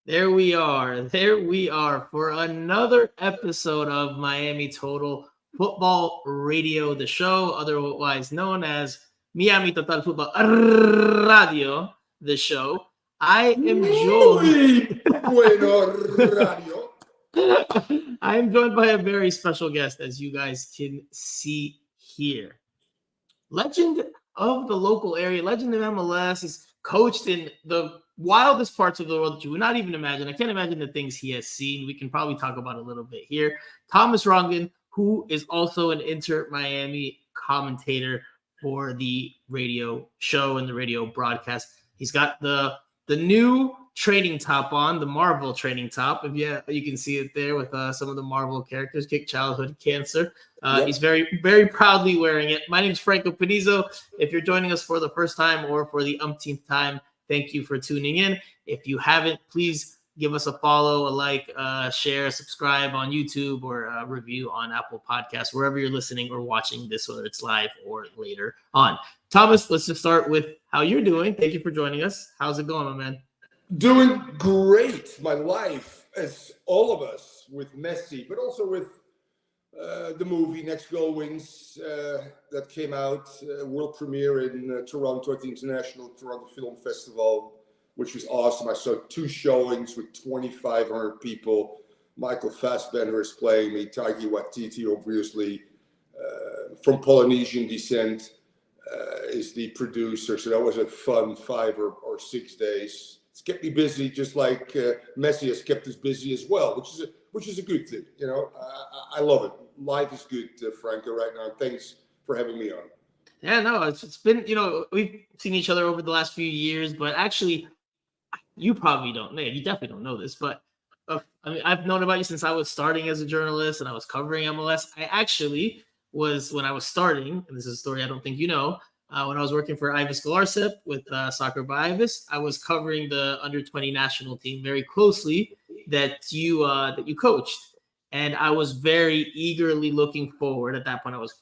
There we are. There we are for another episode of Miami Total Football Radio, the show, otherwise known as Miami Total Football Radio, the show. I am joined. Muy bueno radio. I am joined by a very special guest, as you guys can see here. Legend of the local area, legend of MLS. He's coached in the wildest parts of the world that you would not even imagine. I can't imagine the things he has seen. We can probably talk about a little bit here. Thomas Rongen, who is also an Inter Miami commentator for the radio show and the radio broadcast. He's got the new training top on, the Marvel training top. If you can see it there with some of the Marvel characters, Kick Childhood Cancer. Yep. He's very, very proudly wearing it. My name is Franco Panizo. If you're joining us for the first time or for the umpteenth time, thank you for tuning in. If you haven't, please give us a follow, a like, share, subscribe on YouTube, or a review on Apple Podcasts, wherever you're listening or watching this, whether it's live or later on. Thomas, let's just start with how you're doing. Thank you for joining us. How's it going, my man? Doing great. My life, as all of us, with Messi, but also with the movie Next Goal Wins that came out, world premiere in Toronto at the International Toronto Film Festival, which was awesome. I saw 2 showings with 2,500 people. Michael Fassbender is playing me. Taiki Waititi, obviously, from Polynesian descent, is the producer. So that was a fun 5 or 6 days. It's kept me busy, just like Messi has kept us busy as well, which is a good thing. You know, I love it. Life is good, Franco, right now. Thanks for having me on. Yeah, no, it's been, we've seen each other over the last few years, but actually, you probably don't know. You definitely don't know this, but I've known about you since I was starting as a journalist and I was covering MLS. I actually was, when I was starting, and this is a story I don't think you know, when I was working for Ivis Galarcep with Soccer by Ivis, I was covering the under-20 national team very closely that you coached. And I was very eagerly looking forward. At that point, I was,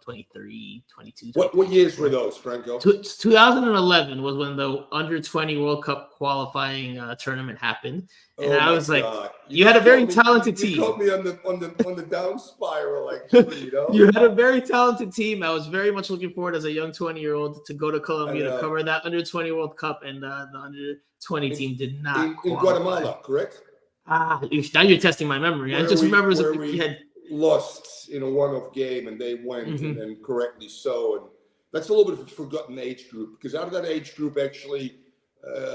23, 22. What years were those, Franco? 2011 was when the under-20 World Cup qualifying tournament happened. And I was like, God. You had a very talented team. You caught me on the down spiral, actually, you know? You had a very talented team. I was very much looking forward as a young 20-year-old to go to Colombia to cover that under-20 World Cup. And the under-20 team did not in Guatemala, correct? Now you're testing my memory. I just remember we had lost in a one-off game, and they went, and correctly so. And that's a little bit of a forgotten age group, because out of that age group, actually,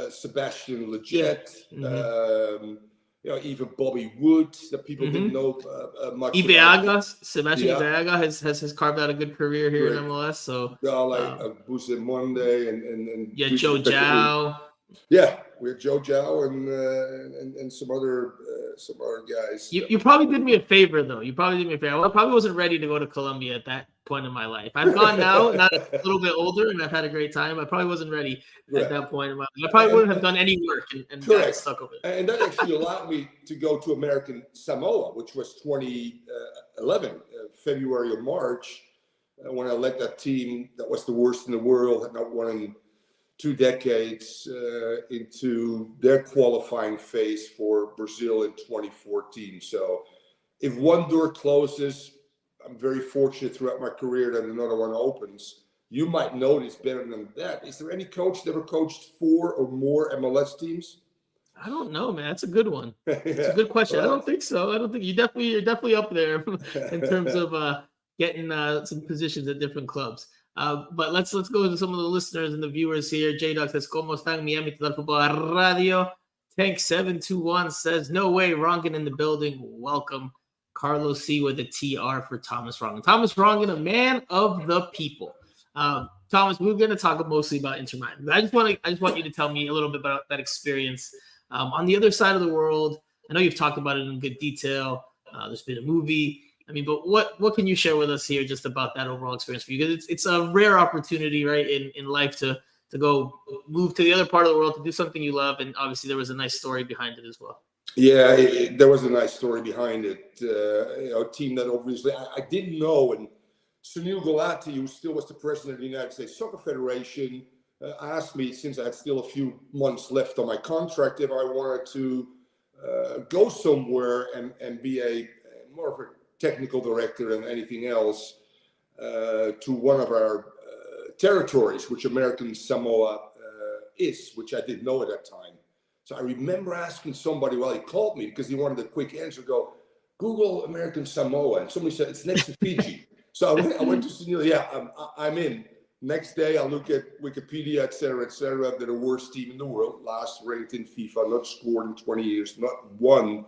Sebastian Leggett, even Bobby Wood, that people didn't know much. Sebastian Ibeaga has carved out a good career here in MLS. So Busemonde and Joe Zhao. Yeah, we had Joe Zhao and some other guys. You probably did me a favor, though. You probably did me a favor. I probably wasn't ready to go to Colombia at that point in my life. I've gone now, not a little bit older, and I've had a great time. I probably wasn't ready at that point in my life. I probably wouldn't have done any work and got stuck with it. And that actually allowed me to go to American Samoa, which was 2011, February or March, when I led that team that was the worst in the world, had not won in 2 decades, into their qualifying phase for Brazil in 2014. So if one door closes, I'm very fortunate throughout my career that another one opens. You might know this better than that. Is there any coach that ever coached 4 or more MLS teams? I don't know, man. That's a good one. It's a good question. I don't think so. I don't think you're definitely up there in terms of getting some positions at different clubs. But let's go to some of the listeners and the viewers here. J-Dog says, ¿Cómo están, Miami Total Football Radio? Tank 721 says, no way, Rongen in the building. Welcome. Carlos C with a TR for Thomas Rongen. Thomas Rongen, a man of the people. Thomas, we're going to talk mostly about Inter Miami. I just want you to tell me a little bit about that experience on the other side of the world. I know you've talked about it in good detail. There's been a movie. I mean, but what can you share with us here just about that overall experience for you? Because it's a rare opportunity, right, in life to go move to the other part of the world to do something you love, and obviously there was a nice story behind it as well. Yeah, there was a nice story behind it. A team that obviously I didn't know, and Sunil Gulati, who still was the president of the United States Soccer Federation, asked me, since I had still a few months left on my contract, if I wanted to go somewhere and be a more of a technical director than anything else to one of our territories, which American Samoa is, which I didn't know at that time. So I remember asking somebody while he called me, because he wanted a quick answer, go, Google American Samoa. And somebody said, it's next to Fiji. So I went to Sunil, yeah, I'm in. Next day, I look at Wikipedia, et cetera, et cetera. They're the worst team in the world, last ranked in FIFA, not scored in 20 years, not won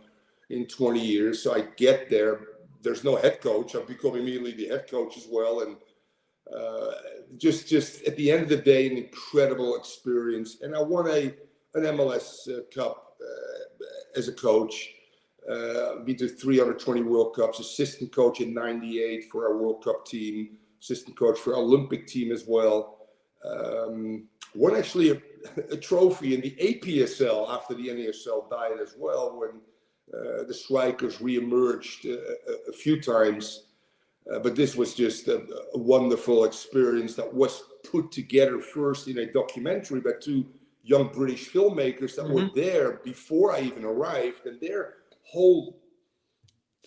in 20 years. So I get there. There's no head coach. I've become immediately the head coach as well. And just at the end of the day, an incredible experience. And I won an MLS Cup as a coach. Been to 320 World Cups, assistant coach in '98 for our World Cup team, assistant coach for our Olympic team as well. Won actually a trophy in the APSL after the NASL died as well, when the strikers re-emerged a few times. But this was just a wonderful experience that was put together first in a documentary by two young British filmmakers that were there before I even arrived. And their whole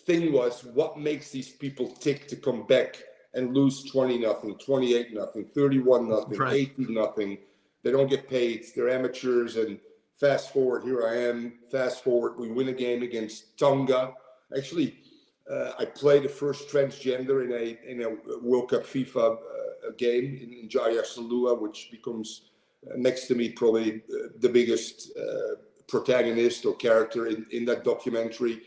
thing was, what makes these people tick to come back and lose 20-0, 28-0, 31-0, right. 18-0. They don't get paid. They're amateurs. And fast forward, here I am. Fast forward, we win a game against Tonga. Actually, I played the first transgender in a World Cup FIFA game in Jaya Salua, which becomes next to me probably the biggest protagonist or character in that documentary.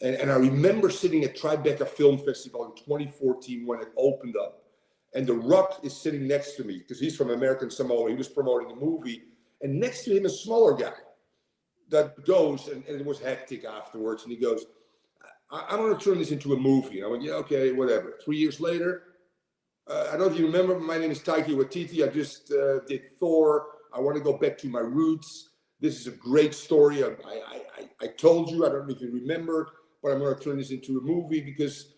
And I remember sitting at Tribeca Film Festival in 2014 when it opened up. And The Rock is sitting next to me because he's from American Samoa. He was promoting the movie. And next to him, a smaller guy that goes, and it was hectic afterwards. And he goes, I want to turn this into a movie. And I went, yeah, okay, whatever. 3 years later, I don't know if you remember, my name is Taiki Waititi. I just did Thor. I want to go back to my roots. This is a great story. I told you, I don't know if you remember, but I'm going to turn this into a movie because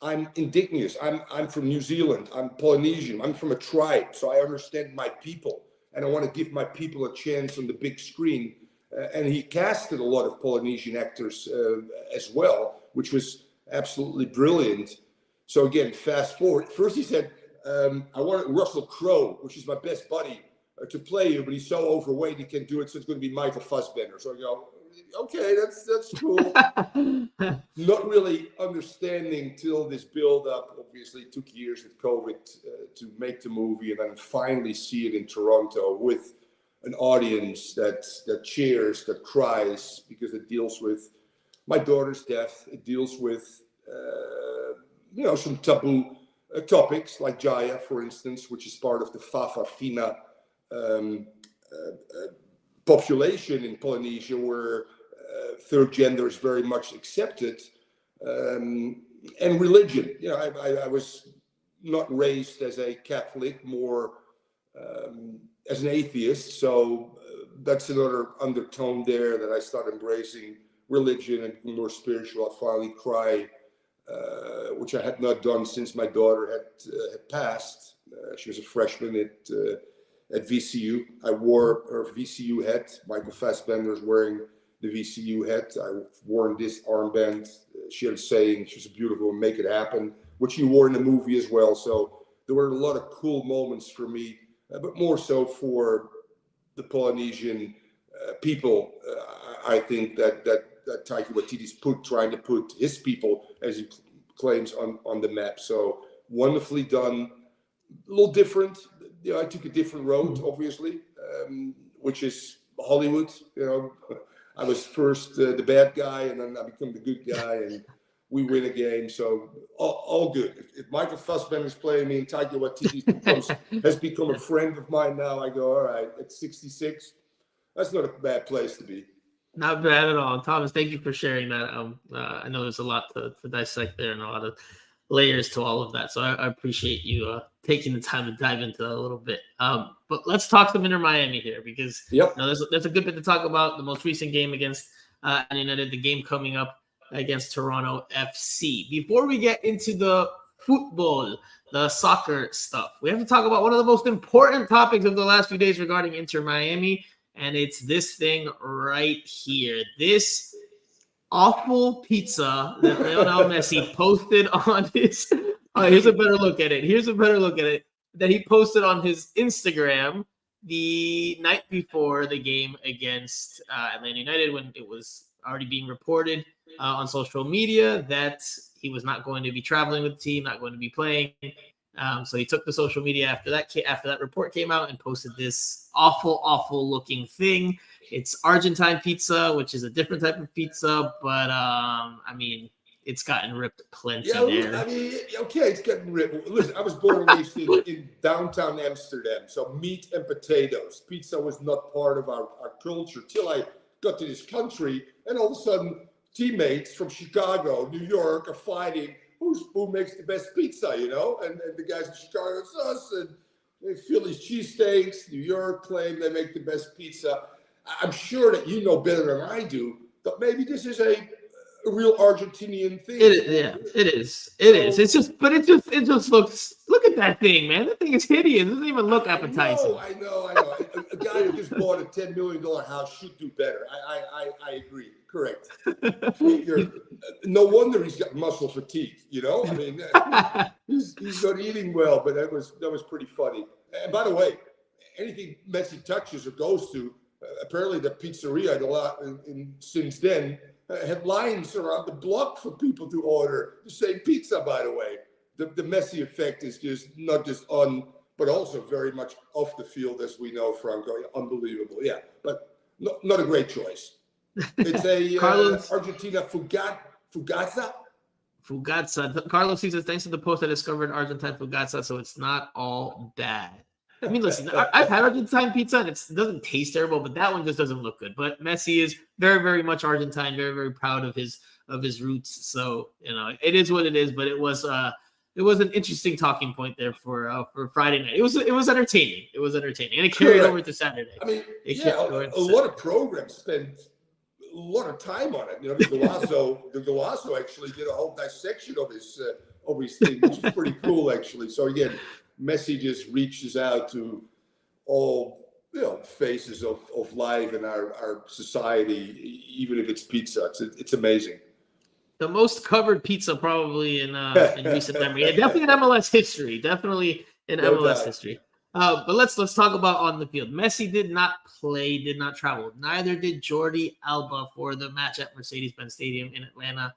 I'm indigenous. I'm from New Zealand. I'm Polynesian. I'm from a tribe. So I understand my people. And I want to give my people a chance on the big screen. And he casted a lot of Polynesian actors as well, which was absolutely brilliant. So again, fast forward. First he said, I wanted Russell Crowe, which is my best buddy, to play you, but he's so overweight he can't do it, so it's going to be Michael Fassbender. So I go, okay, that's cool. Not really understanding till this build-up. Obviously, it took years with COVID to make the movie, and then finally see it in Toronto with an audience that cheers, that cries, because it deals with my daughter's death. It deals with some taboo topics like Jaya, for instance, which is part of the Fa'afafina population in Polynesia, where third gender is very much accepted, and religion. I was not raised as a Catholic, more as an atheist, so that's another undertone there that I started embracing religion and more spiritual. I finally cry, which I had not done since my daughter had passed. She was a freshman at VCU. I wore her VCU hat. Michael Fassbender is wearing the VCU hat. I've worn this armband. She had a saying, she was beautiful, make it happen, which he wore in the movie as well. So there were a lot of cool moments for me, but more so for the Polynesian people. I think that Taiki Waititi's trying to put his people, as he claims, on the map. So wonderfully done. A little different. I took a different road, obviously, which is Hollywood. I was first the bad guy, and then I become the good guy, and we win a game. So all good. If Michael Fassbender is playing me and Taiki Waititi has become a friend of mine now, I go, all right, at 66, that's not a bad place to be. Not bad at all. Thomas, thank you for sharing that. I know there's a lot to dissect there and a lot of layers to all of that. So I appreciate you taking the time to dive into that a little bit. But let's talk some Inter Miami here, because there's a good bit to talk about. The most recent game against United, the game coming up against Toronto FC. Before we get into the football, the soccer stuff. We have to talk about one of the most important topics of the last few days regarding Inter Miami, and it's this thing right here. This awful pizza that Lionel Messi posted on his here's a better look at it. Here's a better look at it that he posted on his Instagram the night before the game against Atlanta United, when it was already being reported on social media that he was not going to be traveling with the team, not going to be playing. So he took the social media after that report came out and posted this awful looking thing. It's Argentine pizza, which is a different type of pizza, but I mean, it's gotten ripped plenty there. I mean, okay, it's getting ripped. Listen, I was born and raised in downtown Amsterdam, so meat and potatoes. Pizza was not part of our culture till I got to this country, and all of a sudden, teammates from Chicago, New York are fighting who makes the best pizza, and the guys in Chicago, it's us, and Philly's cheesesteaks, New York claim they make the best pizza. I'm sure that you know better than I do that maybe this is a real Argentinian thing. It is. It just looks. Look at that thing, man. That thing is hideous. It doesn't even look appetizing. I know. A guy who just bought a $10 million house should do better. I agree. Correct. No wonder he's got muscle fatigue. I mean, he's not eating well, but that was pretty funny. And by the way, anything Messi touches or goes to, apparently the pizzeria since then have lines around the block for people to order the same pizza. By the way, the Messi effect is just not just on, but also very much off the field, as we know, Franco. Unbelievable, yeah, but not a great choice. It's a Argentina fugazza. Fugazza. Carlos says, thanks to the post, I discovered Argentine fugazza, so it's not all bad. I mean, listen, I've had Argentine pizza, and it doesn't taste terrible, but that one just doesn't look good. But Messi is very, very much Argentine, very, very proud of his roots. So, it is what it is, but it was an interesting talking point there for Friday night. It was entertaining. It was entertaining, and it carried over to Saturday. I mean, a lot of programs spent a lot of time on it. The Golazo actually did a whole dissection of his thing, which is pretty cool, actually. So again, Messi just reaches out to all phases of life in our society, even if it's pizza. It's amazing. The most covered pizza probably in recent memory. Yeah, definitely in MLS history. History. But let's talk about on the field. Messi did not play, did not travel. Neither did Jordi Alba for the match at Mercedes-Benz Stadium in Atlanta,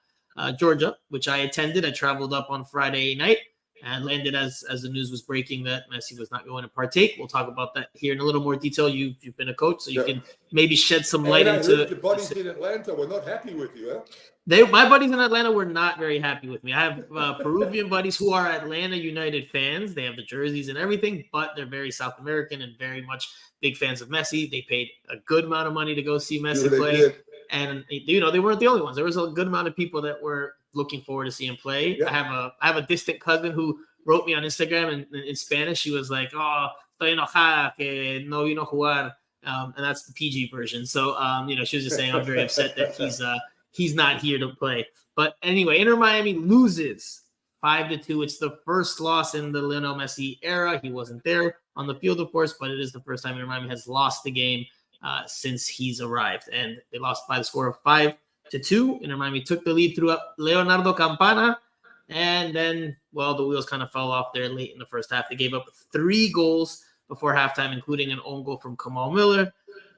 Georgia, which I attended. I traveled up on Friday night and landed as the news was breaking that Messi was not going to partake. We'll talk about that here in a little more detail. You've been a coach, so you can maybe shed some light into. The buddies in Atlanta were not happy with you, huh? My buddies in Atlanta were not very happy with me. I have Peruvian buddies who are Atlanta United fans. They have the jerseys and everything, but they're very South American and very much big fans of Messi. They paid a good amount of money to go see Messi play. Did. And, they weren't the only ones. There was a good amount of people that were looking forward to see him play. Yeah. I have a distant cousin who wrote me on Instagram and in Spanish. She was like, "Oh, estoy enojada que no vino a jugar." And that's the PG version. So, she was just saying, I'm very upset that he's not here to play. But anyway, Inter Miami loses 5-2. It's the first loss in the Lionel Messi era. He wasn't there on the field, of course, but it is the first time Inter Miami has lost the game since he's arrived. And they lost by the score of 5-2. Inter Miami took the lead through Leonardo Campana. And then, the wheels kind of fell off there late in the first half. They gave up 3 goals before halftime, including an own goal from Kamal Miller.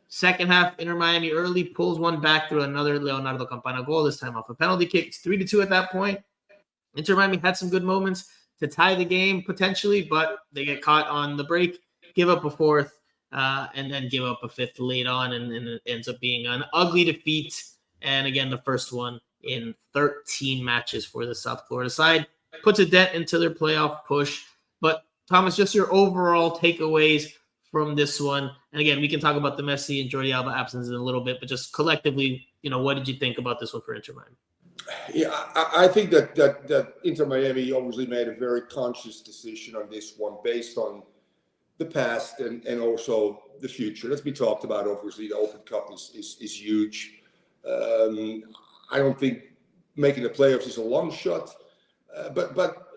Second half, Inter Miami early pulls one back through another Leonardo Campana goal, this time off a penalty kick. It's 3-2 at that point. Inter Miami had some good moments to tie the game potentially, but they get caught on the break, give up a fourth, and then give up a fifth late on, and it ends up being an ugly defeat. And again, the first one in 13 matches for the South Florida side. Puts a dent into their playoff push. But Thomas, just your overall takeaways from this one. And again, we can talk about the Messi and Jordi Alba absences in a little bit, but just collectively, what did you think about this one for Inter Miami? Yeah, I think that Inter Miami obviously made a very conscious decision on this one based on the past and also the future. Let's be talked about, obviously. The Open Cup is huge. I don't think making the playoffs is a long shot, but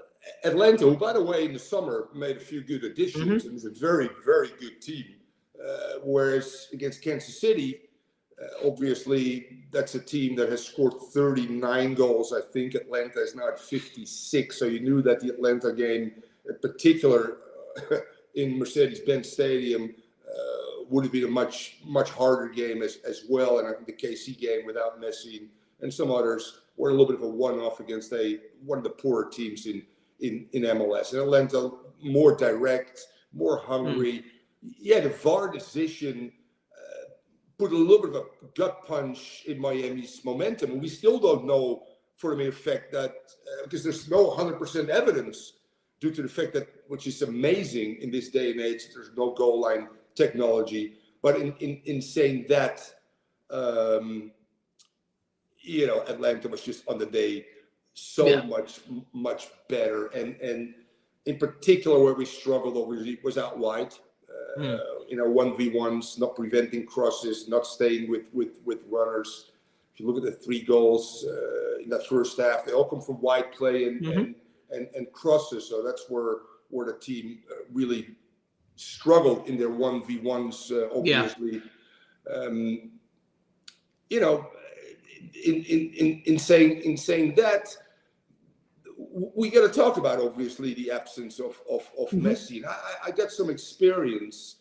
Atlanta, who, by the way, in the summer made a few good additions and is a very, very good team. Whereas against Kansas City, obviously, that's a team that has scored 39 goals. I think Atlanta is now at 56. So you knew that the Atlanta game, in particular, in Mercedes-Benz Stadium, would have been a much, much harder game as well. And I think the KC game without Messi and some others were a little bit of a one-off against one of the poorer teams in MLS. And Atlanta, more direct, more hungry. Yeah, the VAR decision put a little bit of a gut punch in Miami's momentum. And we still don't know for the mere fact that, because there's no 100% evidence due to the fact that, which is amazing in this day and age, there's no goal line technology. But in saying that, Atlanta was just on the day so much better. And in particular, where we struggled over was out wide. 1v1s, not preventing crosses, not staying with runners. If you look at the 3 goals in that first half, they all come from wide play and crosses. So that's where the team really struggled in their 1v1s, obviously. In saying that, we got to talk about, obviously, the absence of Messi. And I got some experience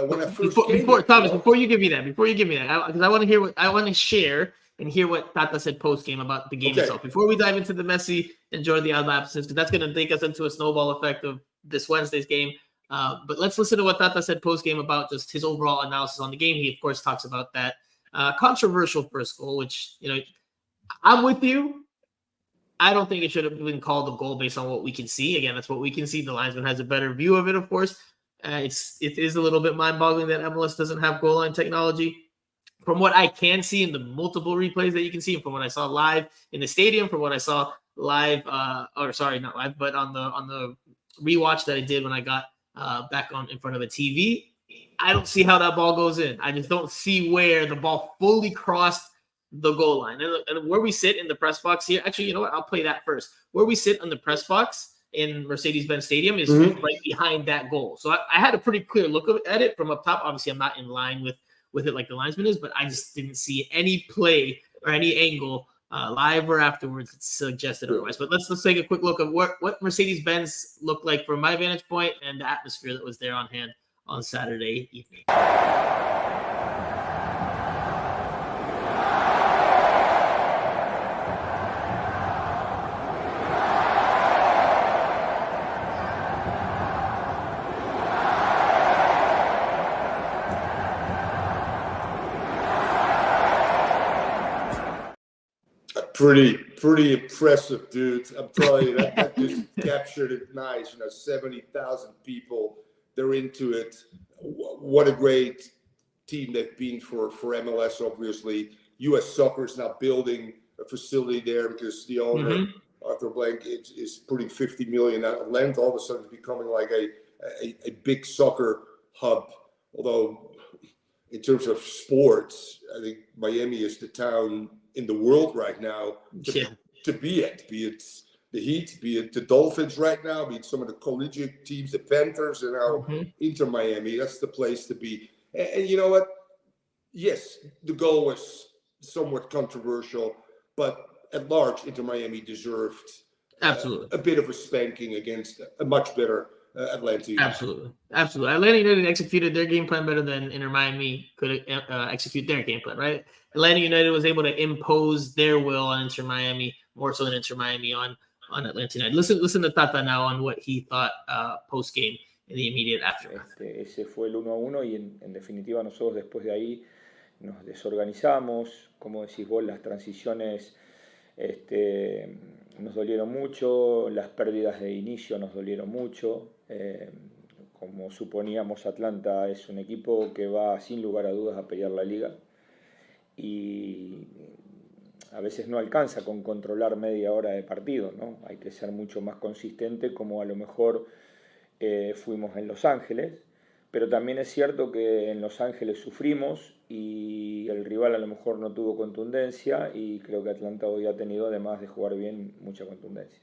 when I first came. Thomas, before you give me that, because I want to share and hear what Tata said post game about the game itself. Before we dive into the Messi and Jordi Alba absence, because that's going to take us into a snowball effect of this Wednesday's game. But let's listen to what Tata said post game about just his overall analysis on the game. He, of course, talks about that controversial first goal, which, I'm with you. I don't think it should have been called a goal based on what we can see. Again, that's what we can see. The linesman has a better view of it, of course. It is a little bit mind-boggling that MLS doesn't have goal line technology. From what I can see in the multiple replays that you can see, and from what I saw live in the stadium, from what I saw live, not live, but on the rewatch that I did when I got back on in front of a TV, I don't see how that ball goes in. I just don't see where the ball fully crossed the goal line. And where we sit in the press box here, actually, you know what? I'll play that first. Where we sit on the press box in Mercedes-Benz Stadium is right behind that goal. So I had a pretty clear look at it from up top. Obviously, I'm not in line with it like the linesman is, but I just didn't see any play or any angle live or afterwards that suggested otherwise. But let's take a quick look at what Mercedes-Benz looked like from my vantage point and the atmosphere that was there on hand on Saturday evening. Pretty impressive, dude. I'm telling you, that just captured it nice. 70,000 people, they're into it. What a great team they've been for MLS, obviously. U.S. Soccer is now building a facility there because the owner, Arthur Blank, is putting $50 million out of Atlanta. All of a sudden, it's becoming like a big soccer hub. Although, in terms of sports, I think Miami is the town in the world right now to be it the Heat, be it the Dolphins right now, be it some of the collegiate teams, the Panthers, and now Inter Miami. That's the place to be. And you know what? Yes, the goal was somewhat controversial, but at large, Inter Miami deserved a bit of a spanking against a much better Atlanta United. Absolutely. Atlanta United executed their game plan better than Inter Miami could execute their game plan, right? Atlanta United was able to impose their will on Inter Miami more so than Inter Miami on Atlanta United. Listen to Tata now on what he thought post game in the immediate aftermath. Ese fue el 1-1 y en definitiva nosotros después de ahí nos desorganizamos. Como decís vos, las transiciones nos dolieron mucho, las pérdidas de inicio nos dolieron mucho. Como suponíamos, Atlanta es un equipo que va sin lugar a dudas a pelear la liga y a veces no alcanza con controlar media hora de partido, ¿no? Hay que ser mucho más consistente, como a lo mejor fuimos en Los Ángeles, pero también es cierto que en Los Ángeles sufrimos y el rival a lo mejor no tuvo contundencia y creo que Atlanta hoy ha tenido, además de jugar bien, mucha contundencia.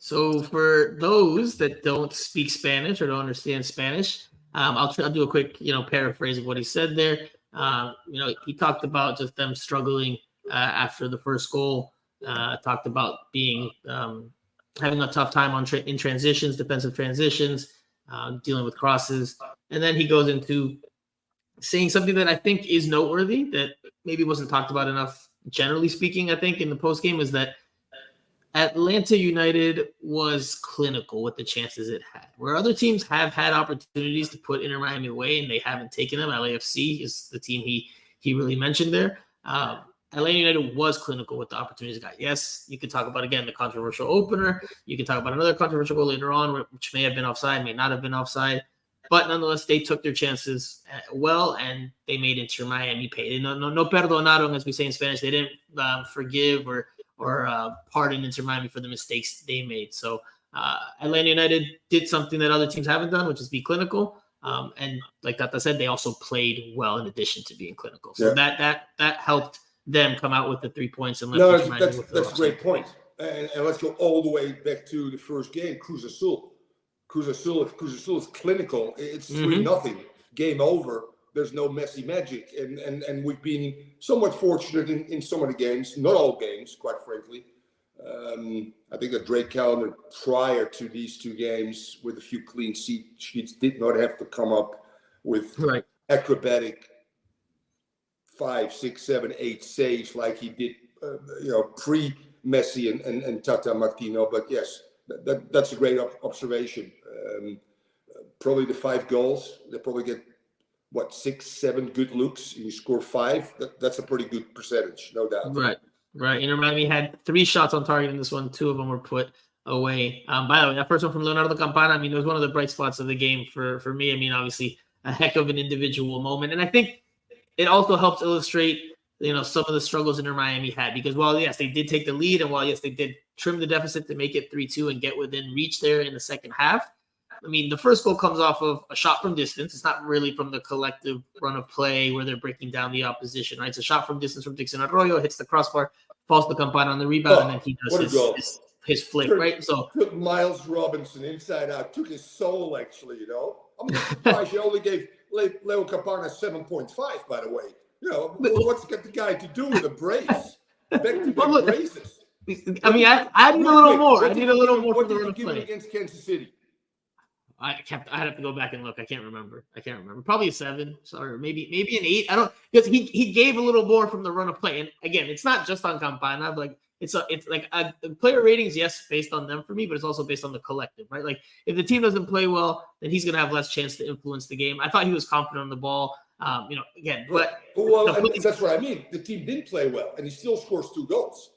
So for those that don't speak Spanish or don't understand Spanish, I'll do a quick, paraphrase of what he said there. He talked about just them struggling after the first goal. Talked about being having a tough time in transitions, defensive transitions, dealing with crosses, and then he goes into saying something that I think is noteworthy that maybe wasn't talked about enough. Generally speaking, I think in the post game is that Atlanta United was clinical with the chances it had. Where other teams have had opportunities to put Inter Miami away and they haven't taken them. LAFC is the team he really mentioned there. Atlanta United was clinical with the opportunities it got. Yes, you could talk about, again, the controversial opener. You can talk about another controversial goal later on, which may have been offside, may not have been offside. But nonetheless, they took their chances well, and they made Inter Miami pay. No perdonaron, as we say in Spanish. They didn't forgive or pardon Inter Miami for the mistakes they made. So Atlanta United did something that other teams haven't done, which is be clinical. And like Tata said, they also played well in addition to being clinical. So that helped them come out with the 3 points and left Inter Miami with the that's a great point. And let's go all the way back to the first game, Cruz Azul. If Cruz Azul is clinical, it's 3-0. Game over. There's no Messi magic. And we've been somewhat fortunate in some of the games, not all games, quite frankly. I think the Drake calendar prior to these two games with a few clean sheets did not have to come up with acrobatic 5, 6, 7, 8 saves like he did, pre-Messi and Tata Martino. But yes, that's a great observation. Probably the 5 goals, they probably get, 6, 7 good looks, and you score 5. That's a pretty good percentage, no doubt. Right. Inter Miami had 3 shots on target in this one. 2 of them were put away. By the way, that first one from Leonardo Campana, it was one of the bright spots of the game for me. Obviously, a heck of an individual moment. And I think it also helps illustrate, some of the struggles Inter Miami had. Because while, yes, they did take the lead, and while, yes, they did trim the deficit to make it 3-2 and get within reach there in the second half, the first goal comes off of a shot from distance. It's not really from the collective run of play where they're breaking down the opposition, right? It's a shot from distance from Dixon Arroyo, hits the crossbar, falls to Campana on the rebound, and then he does his flick, right? So took Miles Robinson inside out, took his soul, actually, I'm not surprised you only gave Leo Campana 7.5, by the way. What's got the guy to do with a brace? Back-to-back braces. I need a little more. I need a little more from the run of play. Against Kansas City? I'd have to go back and look. I can't remember. Probably a 7, or maybe an 8. I don't, because he gave a little more from the run of play. And again, it's not just on Campana. Like it's like player ratings, yes, based on them for me, but it's also based on the collective, right? Like if the team doesn't play well, then he's gonna have less chance to influence the game. I thought he was confident on the ball. Again, but that's what I mean. The team didn't play well, and he still scores 2 goals.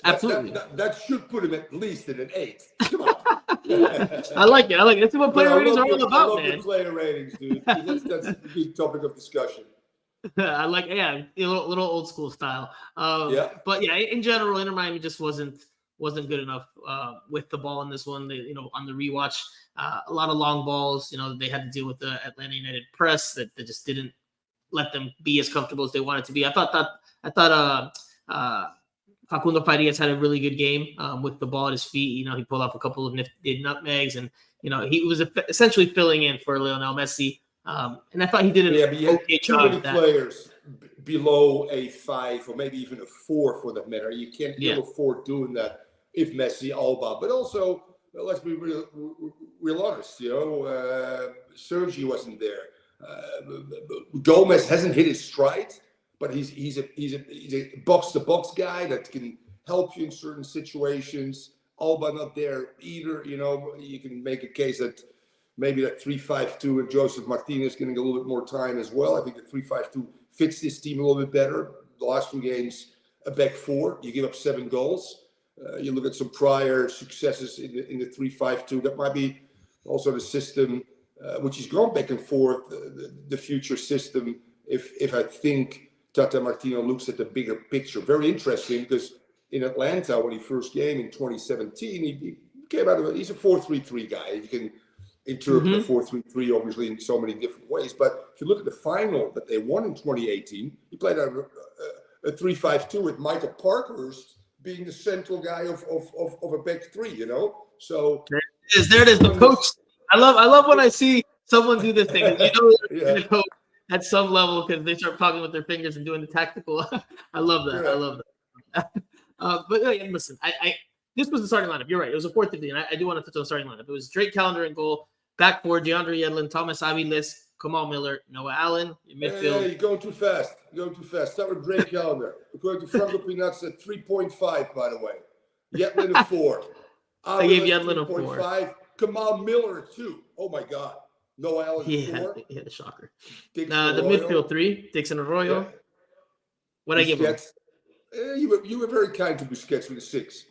Absolutely. That should put him at least at an 8. Come on. I like it. That's what player ratings are all about, man. I love the player ratings, dude. That's a big topic of discussion. I like, a little old school style. But yeah, in general, Inter Miami just wasn't good enough with the ball in this one. They, on the rewatch, a lot of long balls. They had to deal with the Atlanta United press that just didn't let them be as comfortable as they wanted to be. I thought Facundo Farias had a really good game with the ball at his feet. He pulled off a couple of nifty nutmegs, and he was essentially filling in for Lionel Messi. And I thought he did an okay job. Too many players below a 5 or maybe even a 4 for that matter. You can't afford doing that if Messi, Alba. But also, let's be real honest. Sergi wasn't there. Gomez hasn't hit his stride. But he's a box-to-box guy that can help you in certain situations. Alba not there either. You can make a case that maybe that 3-5-2 and Joseph Martinez getting a little bit more time as well. I think the 3-5-2 fits this team a little bit better. The last 2 games, a back 4. You give up 7 goals. You look at some prior successes in the 3-5-2. That might be also the system, which is going back and forth, the future system, if I think Tata Martino looks at the bigger picture. Very interesting, because in Atlanta, when he first came in 2017, he came out of he's a 4-3-3 guy. You can interpret a 4-3-3 obviously in so many different ways. But if you look at the final that they won in 2018, he played a 3-5-2 with Michael Parkhurst being the central guy of a back 3. So There it is. The coach. I love when I see someone do this thing. You know, yeah. the coach at some level because they start talking with their fingers and doing the tactical. I love that. Correct. I love that. But listen, I this was the starting lineup. You're right. It was a 4-3, and I do want to touch on the starting lineup. It was Drake Callender in goal, back four, DeAndre Yedlin, Thomas Aviles, Kamal Miller, Noah Allen, in midfield. You're going too fast. Start with Drake Callender. According to Franco Peanuts at 3.5, by the way. Yedlin a 4. I gave Yedlin a 4. 3.5. Kamal Miller a 2. Oh my God. Noah Allen a 4. He had a shocker. The Arroyo. midfield 3, Dixon Arroyo. Yeah. What I give him? You were very kind to Busquets with a 6.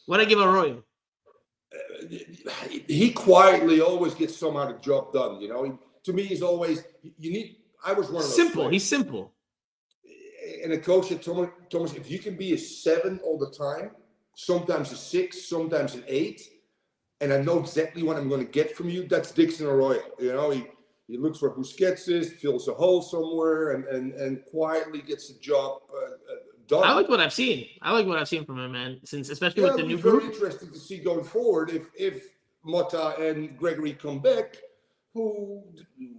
What I give Arroyo? He quietly always gets somehow the job done. You know, to me, he's always I was one of those. Simple. Players. He's simple. And a coach said, Thomas, if you can be a 7 all the time, sometimes a 6, sometimes an 8, and I know exactly what I'm going to get from you, that's Dixon Arroyo. You know, he looks where Busquets is, fills a hole somewhere, and quietly gets the job done. I like what I've seen. From him, man. Since especially with the new very group. Interesting to see going forward if Mota and Gregory come back. Who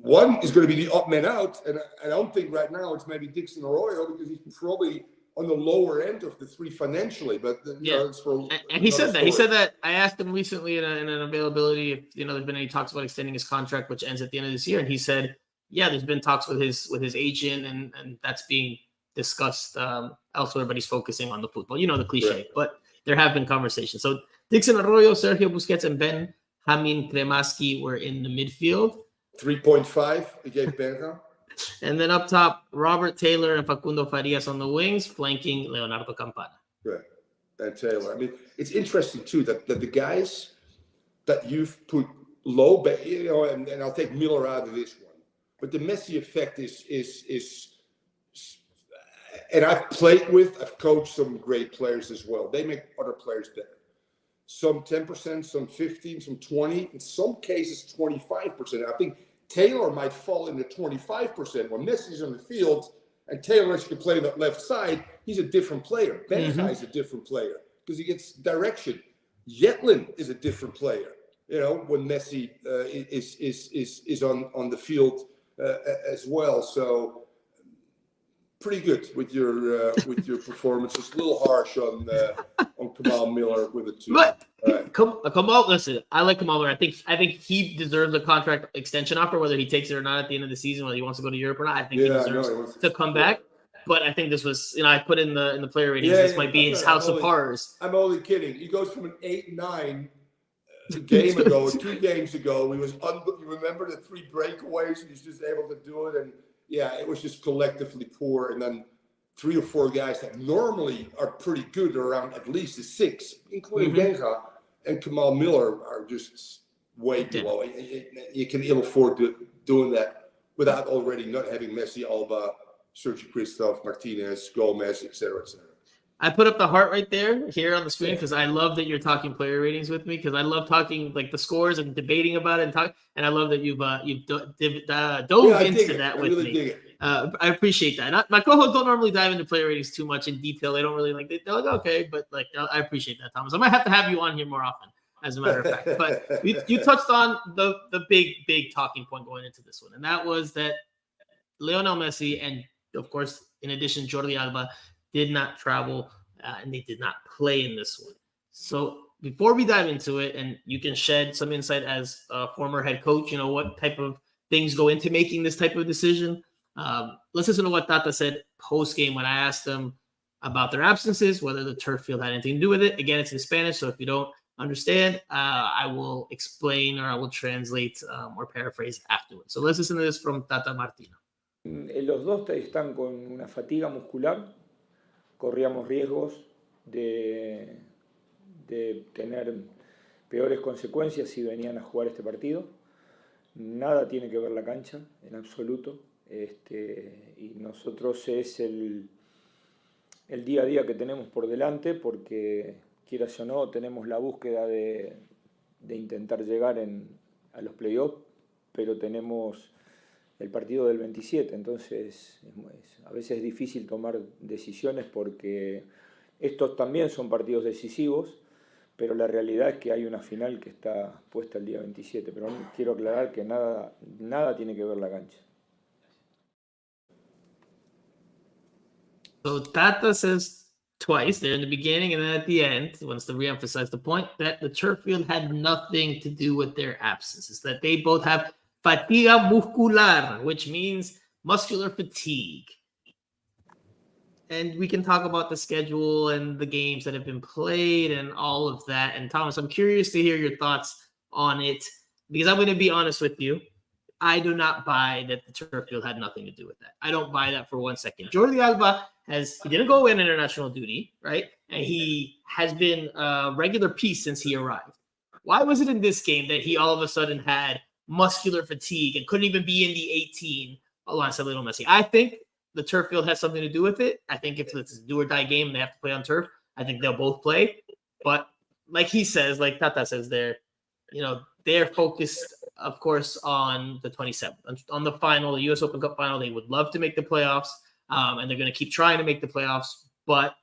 one is going to be the odd man out, and I don't think right now it's maybe Dixon Arroyo because he's probably on the lower end of the 3 financially. But it's for and he said that. He said that. I asked him recently in an availability if there's been any talks about extending his contract, which ends at the end of this year, and he said, yeah, there's been talks with his agent, and that's being discussed elsewhere, but he's focusing on the football. You know the cliche, right. But there have been conversations. So Dixon Arroyo, Sergio Busquets, and Ben Hamin Kremaski were in the midfield. 3.5, he gave Berga. And then up top, Robert Taylor and Facundo Farias on the wings, flanking Leonardo Campana. Right, and Taylor. I mean, it's interesting too that the guys that you've put low, and I'll take Miller out of this one, but the Messi effect is and I've coached some great players as well. They make other players better. Some 10%, some 15%, some 20%, in some cases 25%. I think Taylor might fall in the 25%. When Messi's on the field and Taylor actually can play on that left side, he's a different player. Benja is a different player because he gets direction. Yedlin is a different player. You know, when Messi is on the field as well. So pretty good with your performances. A little harsh on Kamal Miller with a 2. But right. Kamal, listen, I like Kamal Miller. I think he deserves a contract extension offer, whether he takes it or not at the end of the season, whether he wants to go to Europe or not. I think he deserves to come back. But I think this was, I put in the player ratings. This might be his house of horrors. I'm only kidding. He goes from an 8-9 game ago, or 2 games ago. He was you remember the 3 breakaways, and he's just able to do it. And yeah, it was just collectively poor. And then 3 or 4 guys that normally are pretty good are around at least a 6, including Benja and Kamal Miller, are just way below. You can ill afford doing that without already not having Messi, Alba, Sergio Christoph, Martinez, Gomez, etc., etc. I put up the heart right there here on the screen because I love that you're talking player ratings with me because I love talking like the scores and debating about it and I love that you've dove into that with me. I appreciate that. My co-hosts don't normally dive into player ratings too much in detail. They don't really they're like, okay, but I appreciate that, Thomas. I might have to have you on here more often, as a matter of fact. But you touched on the big talking point going into this one, and that was that Lionel Messi and, of course, in addition, Jordi Alba did not travel and they did not play in this one. So before we dive into it, and you can shed some insight as a former head coach, what type of things go into making this type of decision. Let's listen to what Tata said post-game when I asked them about their absences, whether the turf field had anything to do with it. Again, it's in Spanish, so if you don't understand, I will explain or I will translate or paraphrase afterwards. So let's listen to this from Tata Martino. Los dos están con una fatiga muscular. Corríamos riesgos de tener peores consecuencias si venían a jugar este partido. Nada tiene que ver la cancha, en absoluto. Y nosotros es el día a día que tenemos por delante, porque quieras o no, tenemos la búsqueda de intentar llegar a los playoffs, pero tenemos el partido del 27, entonces a veces es difícil tomar decisiones porque estos también son partidos decisivos, pero la realidad es que hay una final que está puesta el día 27, pero quiero aclarar que nada tiene que ver la cancha. So Tata says twice there in the beginning and then at the end, wants to reemphasize the point that the turf field had nothing to do with their absences, that they both have fatiga muscular, which means muscular fatigue. And we can talk about the schedule and the games that have been played and all of that. And Thomas, I'm curious to hear your thoughts on it because I'm going to be honest with you. I do not buy that the turf field had nothing to do with that. I don't buy that for 1 second. Jordi Alba he didn't go in international duty, right? And he has been a regular piece since he arrived. Why was it in this game that he all of a sudden had muscular fatigue and couldn't even be in the 18 alongside Little Messi? I think the turf field has something to do with it. I think if it's a do or die game and they have to play on turf, I think they'll both play. But like he says, like Tata says there, they're focused, of course, on the 27th, on the final, the U.S. Open Cup final. They would love to make the playoffs, and they're going to keep trying to make the playoffs, but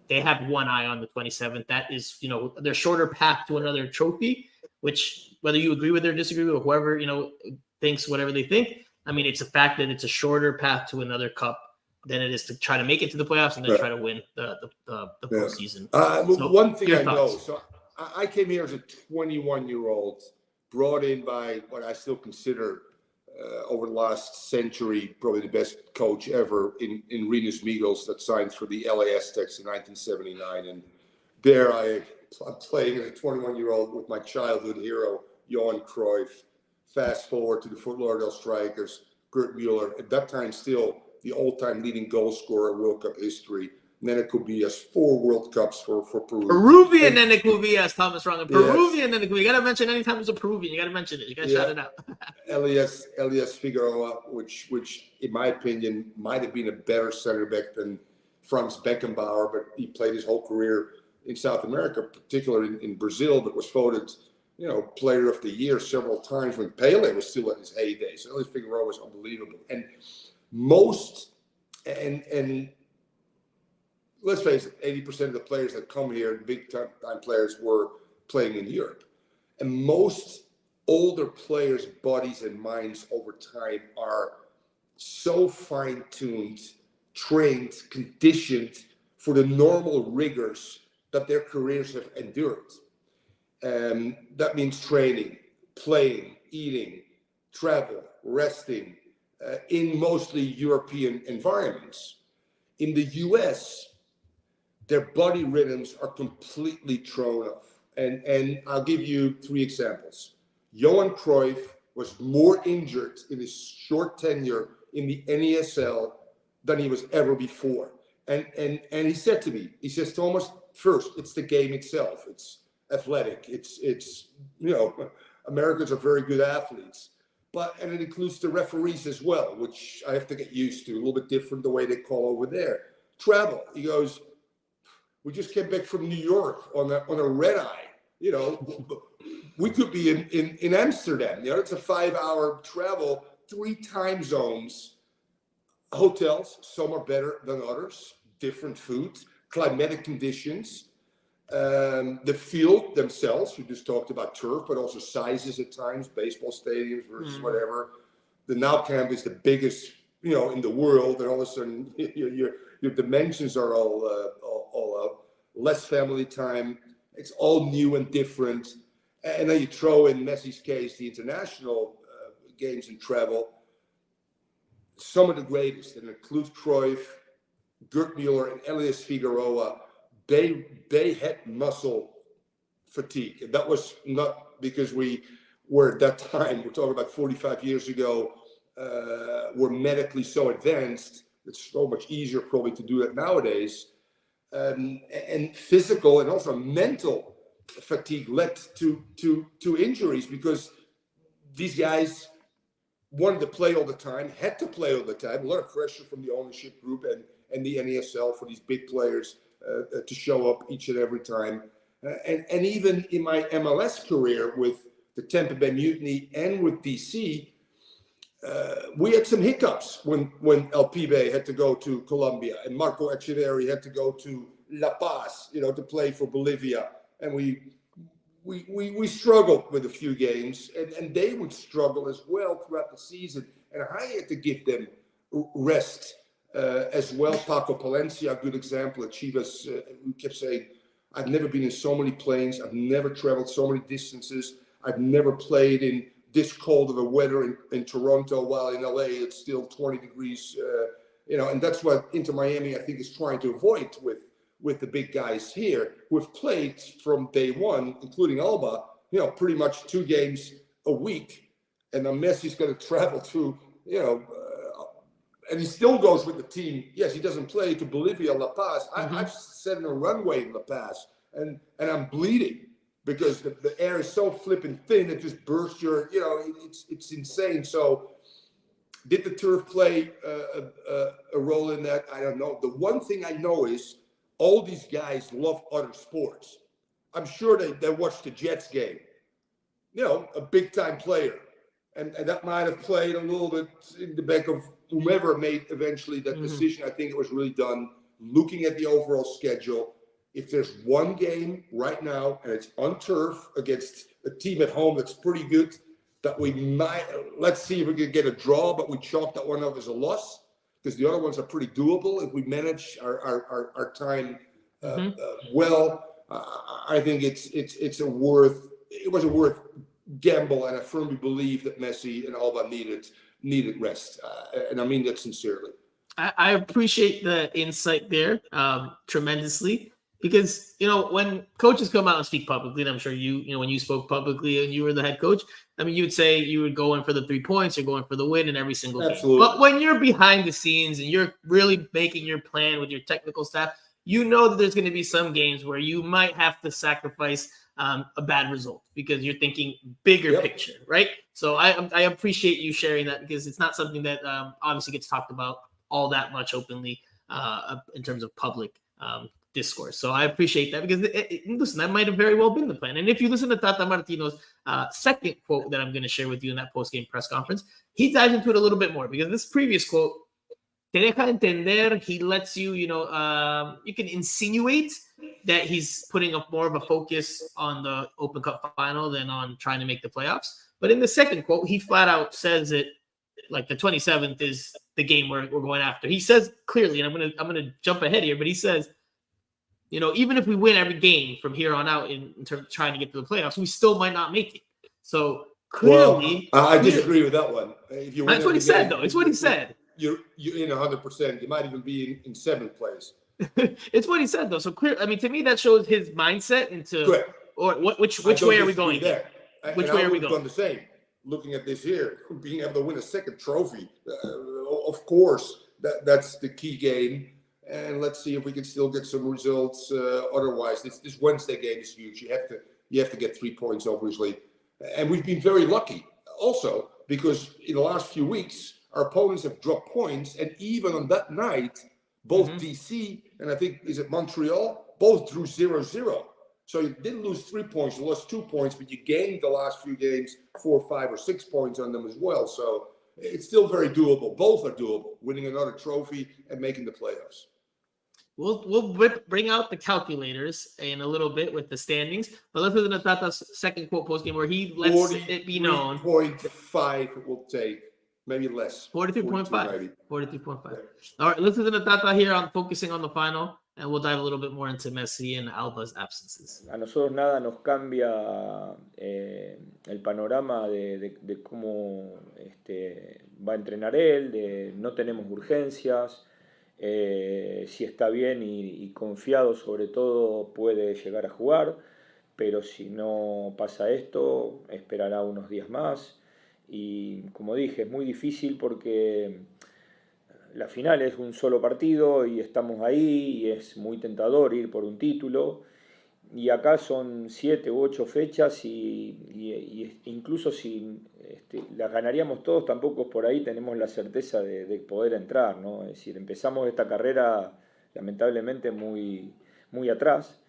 they have one eye on the 27th. That is, their shorter path to another trophy, which whether you agree with or disagree with, or whoever, thinks whatever they think, I mean, it's a fact that it's a shorter path to another cup than it is to try to make it to the playoffs and then try to win the postseason. One thing I know, so I came here as a 21-year-old, brought in by what I still consider over the last century probably the best coach ever in Rinus Michels that signed for the LA Aztecs in 1979. And there I'm playing as a 21-year-old with my childhood hero, Johan Cruyff. Fast forward to the Fort Lauderdale Strikers, Gerd Muller, at that time still the all-time leading goal scorer in World Cup history. Nene Cubillas, 4 World Cups for Peru. Peruvian Nene Cubillas, Thomas Rongen. Peruvian Nene Cubillas. You got to mention anytime there's a Peruvian. You got to mention it. You got to shout it out. Elias Figueroa, which in my opinion might have been a better center back than Franz Beckenbauer, but he played his whole career in South America, particularly in Brazil, but was voted player of the year several times when Pele was still at his heyday. So Elias Figueroa was unbelievable. And let's face it, 80% of the players that come here, big time players, were playing in Europe. And most older players' bodies and minds over time are so fine-tuned, trained, conditioned for the normal rigors that their careers have endured. That means training, playing, eating, travel, resting, in mostly European environments. In the US, their body rhythms are completely thrown off. And I'll give you 3 examples. Johan Cruyff was more injured in his short tenure in the NASL than he was ever before. And he said to me, he says, Thomas, first, it's the game itself. It's athletic. It's Americans are very good athletes. And it includes the referees as well, which I have to get used to. A little bit different the way they call over there. Travel. He goes, we just came back from New York on a red eye. We could be in Amsterdam. It's a 5-hour travel, 3 time zones. Hotels, some are better than others. Different food, climatic conditions. The field themselves, you just talked about turf, but also sizes at times, baseball stadiums versus whatever. The Nou Camp is the biggest, in the world, and all of a sudden your dimensions are all out. Less family time. It's all new and different. And then you throw in Messi's case, the international games and travel. Some of the greatest, and include Cruyff, Gerd Muller, and Elias Figueroa. They had muscle fatigue. And that was not because we were at that time, we're talking about 45 years ago, were medically so advanced. It's so much easier probably to do that nowadays. And physical and also mental fatigue led to injuries because these guys wanted to play all the time, had to play all the time. A lot of pressure from the ownership group and the NASL for these big players to show up each and every time. And even in my MLS career with the Tampa Bay Mutiny and with DC, we had some hiccups when El Pibe had to go to Colombia and Marco Echeverri had to go to La Paz, to play for Bolivia. and we struggled with a few games, and they would struggle as well throughout the season. And I had to give them rest as well. Paco Palencia, a good example at Chivas, who kept saying, I've never been in so many planes. I've never traveled so many distances. I've never played in this cold of a weather in Toronto, while in LA it's still 20 degrees. And that's what Inter Miami, I think, is trying to avoid with the big guys here, who have played from day one, including Alba, pretty much 2 games a week. And now Messi's going to travel to, and he still goes with the team. Yes, he doesn't play to Bolivia, La Paz. I've sat in a runway in La Paz, and I'm bleeding because the air is so flipping thin, it just bursts your, it's insane. So did the turf play a role in that? I don't know. The one thing I know is all these guys love other sports. I'm sure they watched the Jets game, a big-time player. And that might have played a little bit in the back of whomever made eventually that decision. I think it was really done looking at the overall schedule. If there's one game right now and it's on turf against a team at home that's pretty good, that we might, let's see if we can get a draw, but we chalk that one up as a loss, because the other ones are pretty doable if we manage our time well. I think it was a worth gamble, and I firmly believe that Messi and Alba needed rest, and I mean that sincerely. I appreciate the insight there tremendously, because when coaches come out and speak publicly, and I'm sure when you spoke publicly and you were the head coach, I mean, you would say you would go in for the 3 points, you're going for the win in every single Absolutely. game. But when you're behind the scenes and you're really making your plan with your technical staff, that there's going to be some games where you might have to sacrifice a bad result because you're thinking bigger picture, right? So I appreciate you sharing that, because it's not something that obviously gets talked about all that much openly in terms of public discourse. So I appreciate that, because listen, that might have very well been the plan. And if you listen to Tata Martino's second quote that I'm going to share with you in that post-game press conference, he dives into it a little bit more, because this previous quote, te deja entender, he lets you, you can insinuate that he's putting up more of a focus on the Open Cup final than on trying to make the playoffs. But in the second quote, he flat out says it, like the 27th is the game we're going after. He says clearly, and I'm gonna jump ahead here, but he says, even if we win every game from here on out in terms of trying to get to the playoffs, we still might not make it. So clearly, I disagree with that one. If you that's what he said, though. It's what he said. You're in 100%. You might even be in 7th place. It's what he said, though. So clear. I mean, to me, that shows his mindset into Correct. Or which way are we going there? Which way are we going? going? The same. Looking at this here, being able to win a second trophy, of course, that's the key game. And let's see if we can still get some results. Otherwise, this Wednesday game is huge. You have to get 3 points, obviously. And we've been very lucky also, because in the last few weeks, our opponents have dropped points. And even on that night, both DC and I think, is it Montreal, both drew 0-0. So you didn't lose 3 points, you lost 2 points, but you gained the last few games 4, 5, or 6 points on them as well. So it's still very doable. Both are doable, winning another trophy and making the playoffs. We'll bring out the calculators in a little bit with the standings, but let's listen to Tata's second quote post-game, where he lets it be known. 43.5 it will take, maybe less. 43.5. 43.5. All right, let's listen to Tata here on focusing on the final, and we'll dive a little bit more into Messi and Alba's absences. A nosotros nada nos cambia el panorama de cómo va a entrenar él, no tenemos urgencias. Si está bien y confiado, sobre todo, puede llegar a jugar, pero si no pasa esto, esperará unos días más. Y como dije, es muy difícil porque la final es un solo partido y estamos ahí, y es muy tentador ir por un título. Y acá son 7 u 8 fechas y incluso si las ganaríamos todos, tampoco por ahí tenemos la certeza de poder entrar, ¿no? Es decir, empezamos esta carrera lamentablemente muy, muy atrás.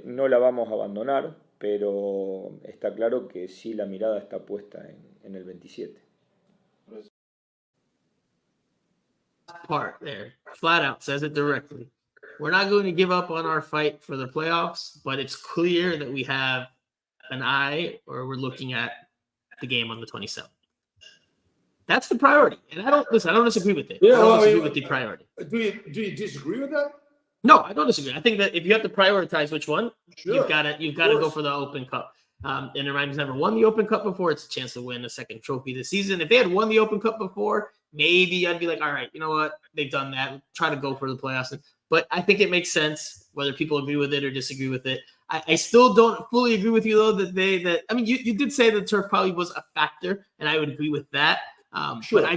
No la vamos a abandonar, pero está claro que sí, la mirada está puesta en el 27. Part there, flat out says it directly. we're not going to give up on our fight for the playoffs, but it's clear that we have an eye, or we're looking at the game on the 27th. That's the priority. And I don't disagree with it. Yeah, I don't disagree with the priority. Do you disagree with that? No, I don't disagree. I think that if you have to prioritize which one, Sure. you've got to go for the Open Cup. And Ryan's never won the Open Cup before. It's a chance to win a second trophy this season. If they had won the Open Cup before, maybe I'd be like, all right, you know what? They've done that. Try to go for the playoffs. But I think it makes sense, whether people agree with it or disagree with it. I still don't fully agree with you, though, you did say the turf probably was a factor, and I would agree with that. Sure. But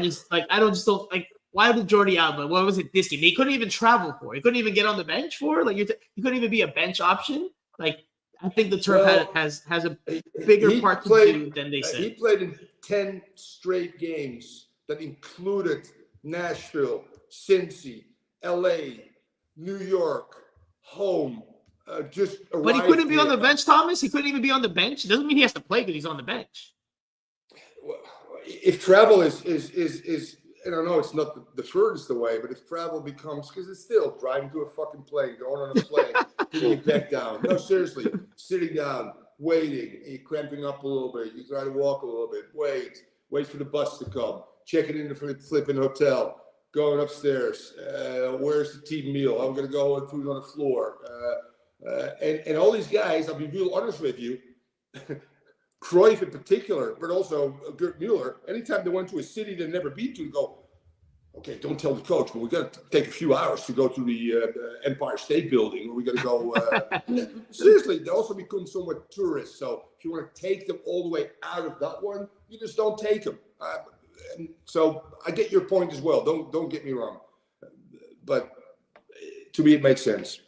why did Jordi Alba? What was it this game? He couldn't even travel for. He couldn't even get on the bench for. Like he couldn't even be a bench option. Like I think the turf has a bigger part to do than they said. He played in 10 straight games that included Nashville, Cincy, LA, New York, home. But he couldn't be on the bench, Thomas. He couldn't even be on the bench. It doesn't mean he has to play because he's on the bench. If travel is I don't know, it's not the furthest away, but if travel becomes, because it's still driving to a fucking plane, going on a plane, putting your back down. No, seriously, sitting down, waiting, you're cramping up a little bit, you try to walk a little bit, wait for the bus to come, checking in for the flipping hotel, going upstairs, where's the team meal? I'm going to go and food on the floor. And all these guys, I'll be real honest with you, Cruyff in particular, but also Gerd Muller, anytime they went to a city they'd never been to, go, okay, don't tell the coach, but we got to take a few hours to go to the Empire State Building, or we got to go. Seriously, they also become somewhat tourists. So if you want to take them all the way out of that one, you just don't take them. And so I get your point as well. Don't get me wrong, but to me it makes sense.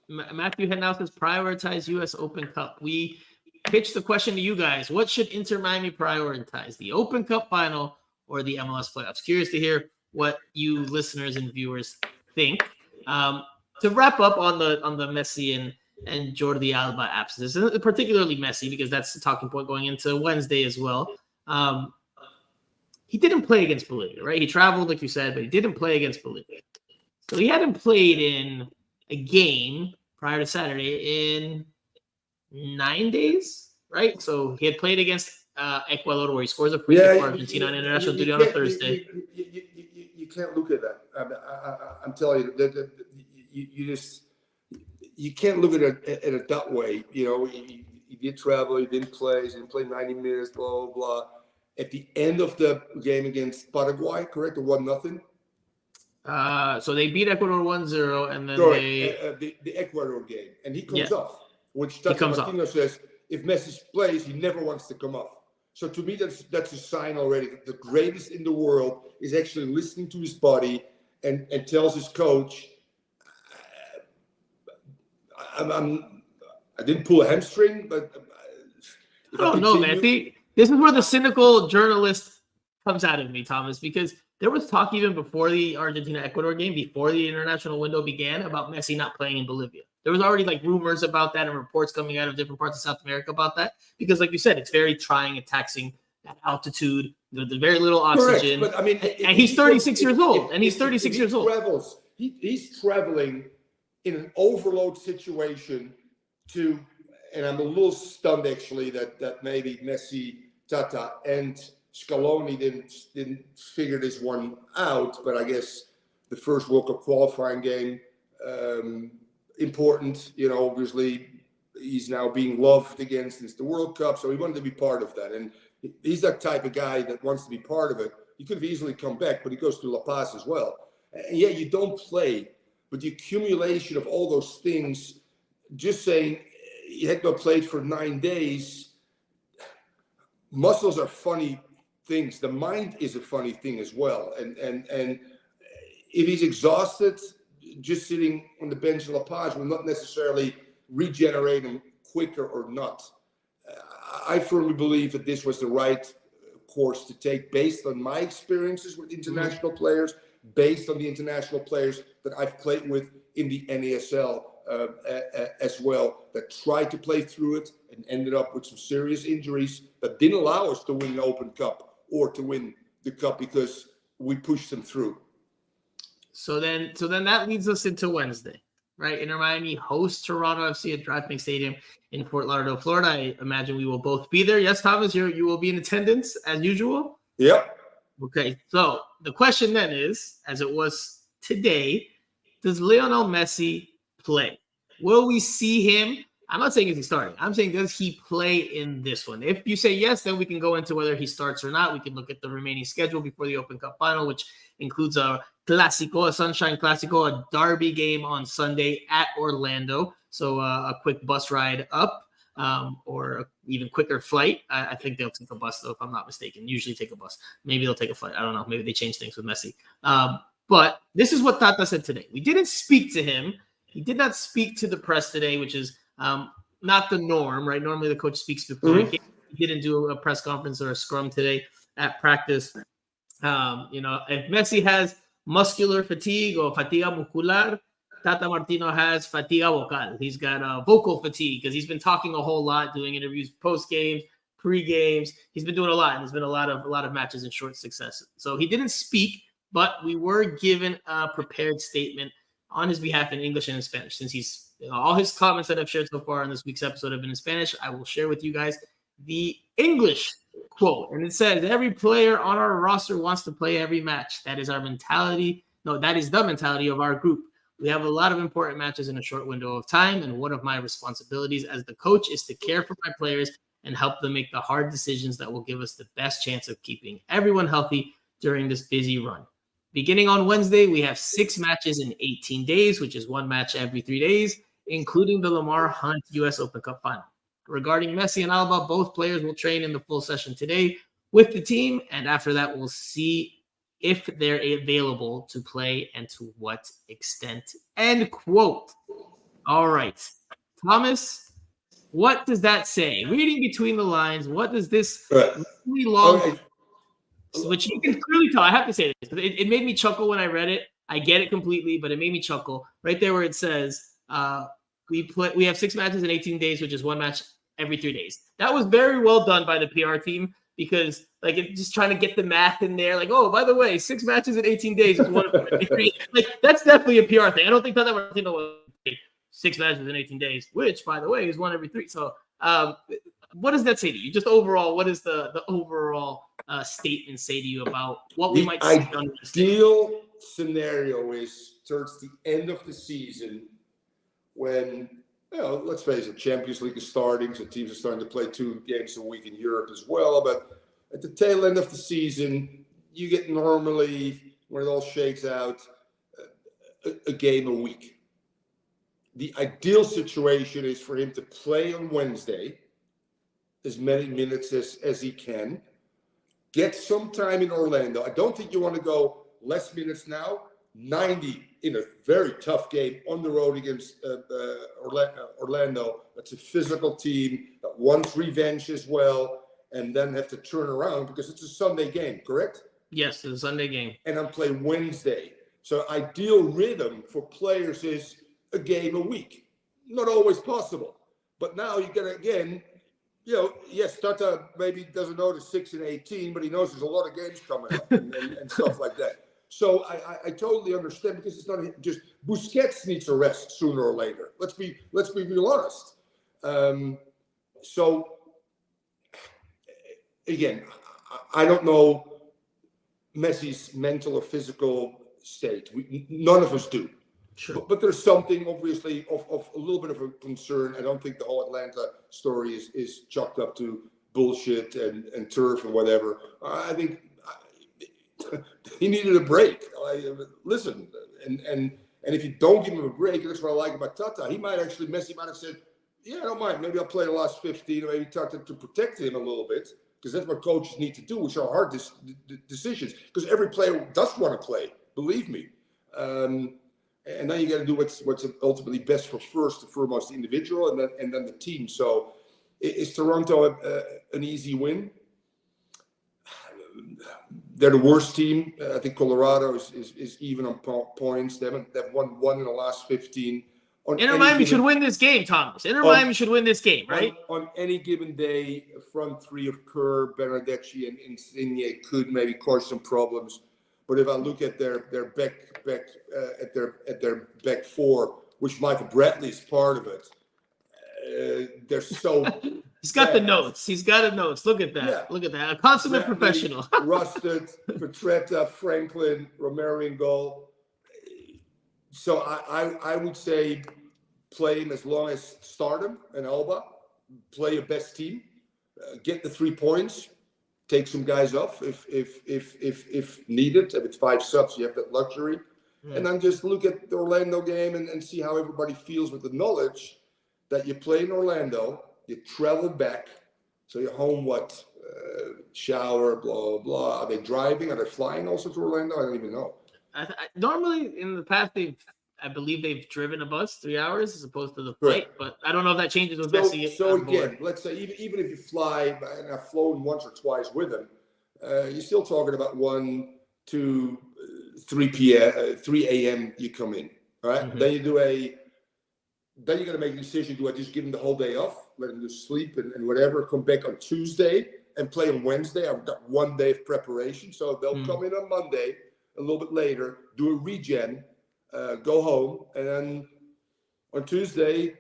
Matthew Hennow says prioritize U.S. Open Cup. We pitch the question to you guys. What should Inter Miami prioritize, the Open Cup final or the MLS playoffs? Curious to hear what you listeners and viewers think. To wrap up on the Messi and Jordi Alba absences, and particularly Messi, because that's the talking point going into Wednesday as well. He didn't play against Bolivia, right? He traveled, like you said, but he didn't play against Bolivia. So he hadn't played in a game prior to Saturday in 9 days, right? So he had played against Ecuador, where he scores a free kick for Argentina on international duty on a Thursday. You can't look at that. I'm telling you that you can't look at it that way. You know, he did travel, he didn't play 90 minutes, blah blah blah. At the end of the game against Paraguay, correct, or 1-0. So they beat Ecuador 1-0, and then the Ecuador game, and he comes off. Which Tata Martino says, if Messi plays, he never wants to come off. So to me, that's a sign already that the greatest in the world is actually listening to his body and tells his coach, I didn't pull a hamstring, but I don't know, man. This is where the cynical journalist comes out of me, Thomas, because there was talk even before the Argentina-Ecuador game, before the international window began, about Messi not playing in Bolivia. There was already like rumors about that and reports coming out of different parts of South America about that, because like you said, it's very trying and taxing at altitude, the very little oxygen. Correct, but I mean, and he's 36 years old, and he's 36 years old. He's traveling in an overload situation to, and I'm a little stunned actually that maybe Messi, Tata, and Scaloni didn't figure this one out, but I guess the first World Cup qualifying game, important, you know, obviously he's now being loved again since the World Cup, so he wanted to be part of that, and he's that type of guy that wants to be part of it. He could have easily come back, but he goes to La Paz as well. And yeah, you don't play, but the accumulation of all those things, just saying he had not played for 9 days, muscles are funny things. The mind is a funny thing as well. And if he's exhausted, just sitting on the bench in La Paz will not necessarily regenerate him quicker or not. I firmly believe that this was the right course to take based on my experiences with international players, based on the international players that I've played with in the NASL as well, that tried to play through it and ended up with some serious injuries that didn't allow us to win the Open Cup or to win the Cup because we pushed them through. So then that leads us into Wednesday. right? Inter Miami hosts Toronto FC at DraftKings Stadium in Fort Lauderdale, Florida. I imagine we will both be there. Yes, Thomas, you will be in attendance as usual? Yep. Okay, so the question then is, as it was today, does Lionel Messi play? Will we see him? I'm not saying is he starting. I'm saying does he play in this one? If you say yes, then we can go into whether he starts or not. We can look at the remaining schedule before the Open Cup final, which includes a Clásico, a Sunshine Clásico, a derby game on Sunday at Orlando. So a quick bus ride up. Or even quicker flight. I think they'll take a bus, though, if I'm not mistaken. Usually take a bus. Maybe they'll take a flight. I don't know. Maybe they change things with Messi. But this is what Tata said today. We didn't speak to him. He did not speak to the press today, which is not the norm, right? Normally the coach speaks before a game. He didn't do a press conference or a scrum today at practice. If Messi has muscular fatigue or fatiga muscular, Tata Martino has fatiga vocal. He's got vocal fatigue because he's been talking a whole lot, doing interviews post games, pre games. He's been doing a lot, and there's been a lot of matches in short succession. So he didn't speak, but we were given a prepared statement on his behalf in English and in Spanish. Since he's all his comments that I've shared so far on this week's episode have been in Spanish, I will share with you guys the English quote, and it says, "Every player on our roster wants to play every match. That is our mentality. No, that is the mentality of our group. We have a lot of important matches in a short window of time, and one of my responsibilities as the coach is to care for my players and help them make the hard decisions that will give us the best chance of keeping everyone healthy during this busy run. Beginning on Wednesday, we have 6 matches in 18 days, which is 1 match every 3 days, including the Lamar Hunt U.S. Open Cup final. Regarding Messi and Alba, both players will train in the full session today with the team, and after that, we'll see if they're available to play and to what extent." End quote. All right. Thomas, what does that say? Reading between the lines, what does this really long, which you can clearly tell, I have to say this, it made me chuckle when I read it. I get it completely, but it made me chuckle. Right there where it says, we have 6 matches in 18 days, which is 1 match every 3 days. That was very well done by the PR team, because just trying to get the math in there, like, oh, by the way, 6 matches in 18 days is 1 of every 3. Like, that's definitely a PR thing. I don't think that Martino was 6 matches in 18 days, which, by the way, is 1 every 3. So what does that say to you? Just overall, what does the overall statement say to you about what we might see on this day? The ideal scenario is towards the end of the season when, let's face it, Champions League is starting, so teams are starting to play 2 games a week in Europe as well. But at the tail end of the season, you get normally, when it all shakes out, a game a week. The ideal situation is for him to play on Wednesday, as many minutes as he can, get some time in Orlando. I don't think you want to go less minutes now. 90 in a very tough game on the road against Orlando. That's a physical team that wants revenge as well, and then have to turn around because it's a Sunday game, correct? Yes, it's a Sunday game. And I'm playing Wednesday. So ideal rhythm for players is a game a week. Not always possible. But now you get, again, yes, Tata maybe doesn't know the 6 and 18, but he knows there's a lot of games coming up and stuff like that. So I totally understand, because it's not just Busquets needs a rest sooner or later. Let's be real honest. So again, I don't know Messi's mental or physical state. None of us do. Sure. But there's something obviously of a little bit of a concern. I don't think the whole Atlanta story is chalked up to bullshit and turf and whatever. I think he needed a break. Listen, and if you don't give him a break, that's what I like about Tata. Messi might have said, yeah, I don't mind. Maybe I'll play the last 15, or maybe Tata to protect him a little bit, because that's what coaches need to do, which are hard decisions. Because every player does want to play, believe me. And then you got to do what's ultimately best for first and foremost the individual, and then the team. So is Toronto an easy win? They're the worst team. I think Colorado is even on points. They've won 1 in the last 15. Inter Miami should win this game, Thomas. Miami should win this game, right? On any given day, front 3 of Kerr, Bernardeschi, and Insigne could maybe cause some problems. But if I look at their back 4, which Michael Bradley is part of it. They're so He's got the bad. notes. He's got the notes. Look at that. Yeah. Look at that. A consummate Bradley, professional. Rusted, Petretta, Franklin, Romero in goal. So I would say play him as long as start him and Alba. Play your best team. Get the 3 points. Take some guys off if needed. If it's 5 subs, you have that luxury. And then just look at the Orlando game and see how everybody feels with the knowledge that you play in Orlando, you travel back, so you're home, shower, blah, blah, blah. Are they driving? Are they flying also to Orlando? I don't even know. Normally, in the past, I believe they've driven a bus 3 hours as opposed to the flight, but I don't know if that changes with Messi. So again, let's say even if you fly, and I've flown once or twice with him, you're still talking about 1 to 3 a.m. you come in, all right? Mm-hmm. Then you got to make a decision. Do I just give him the whole day off, let him just sleep and whatever, come back on Tuesday and play on Wednesday? I've got 1 day of preparation. So they'll come in on Monday, a little bit later, do a regen, go home, and then on Tuesday,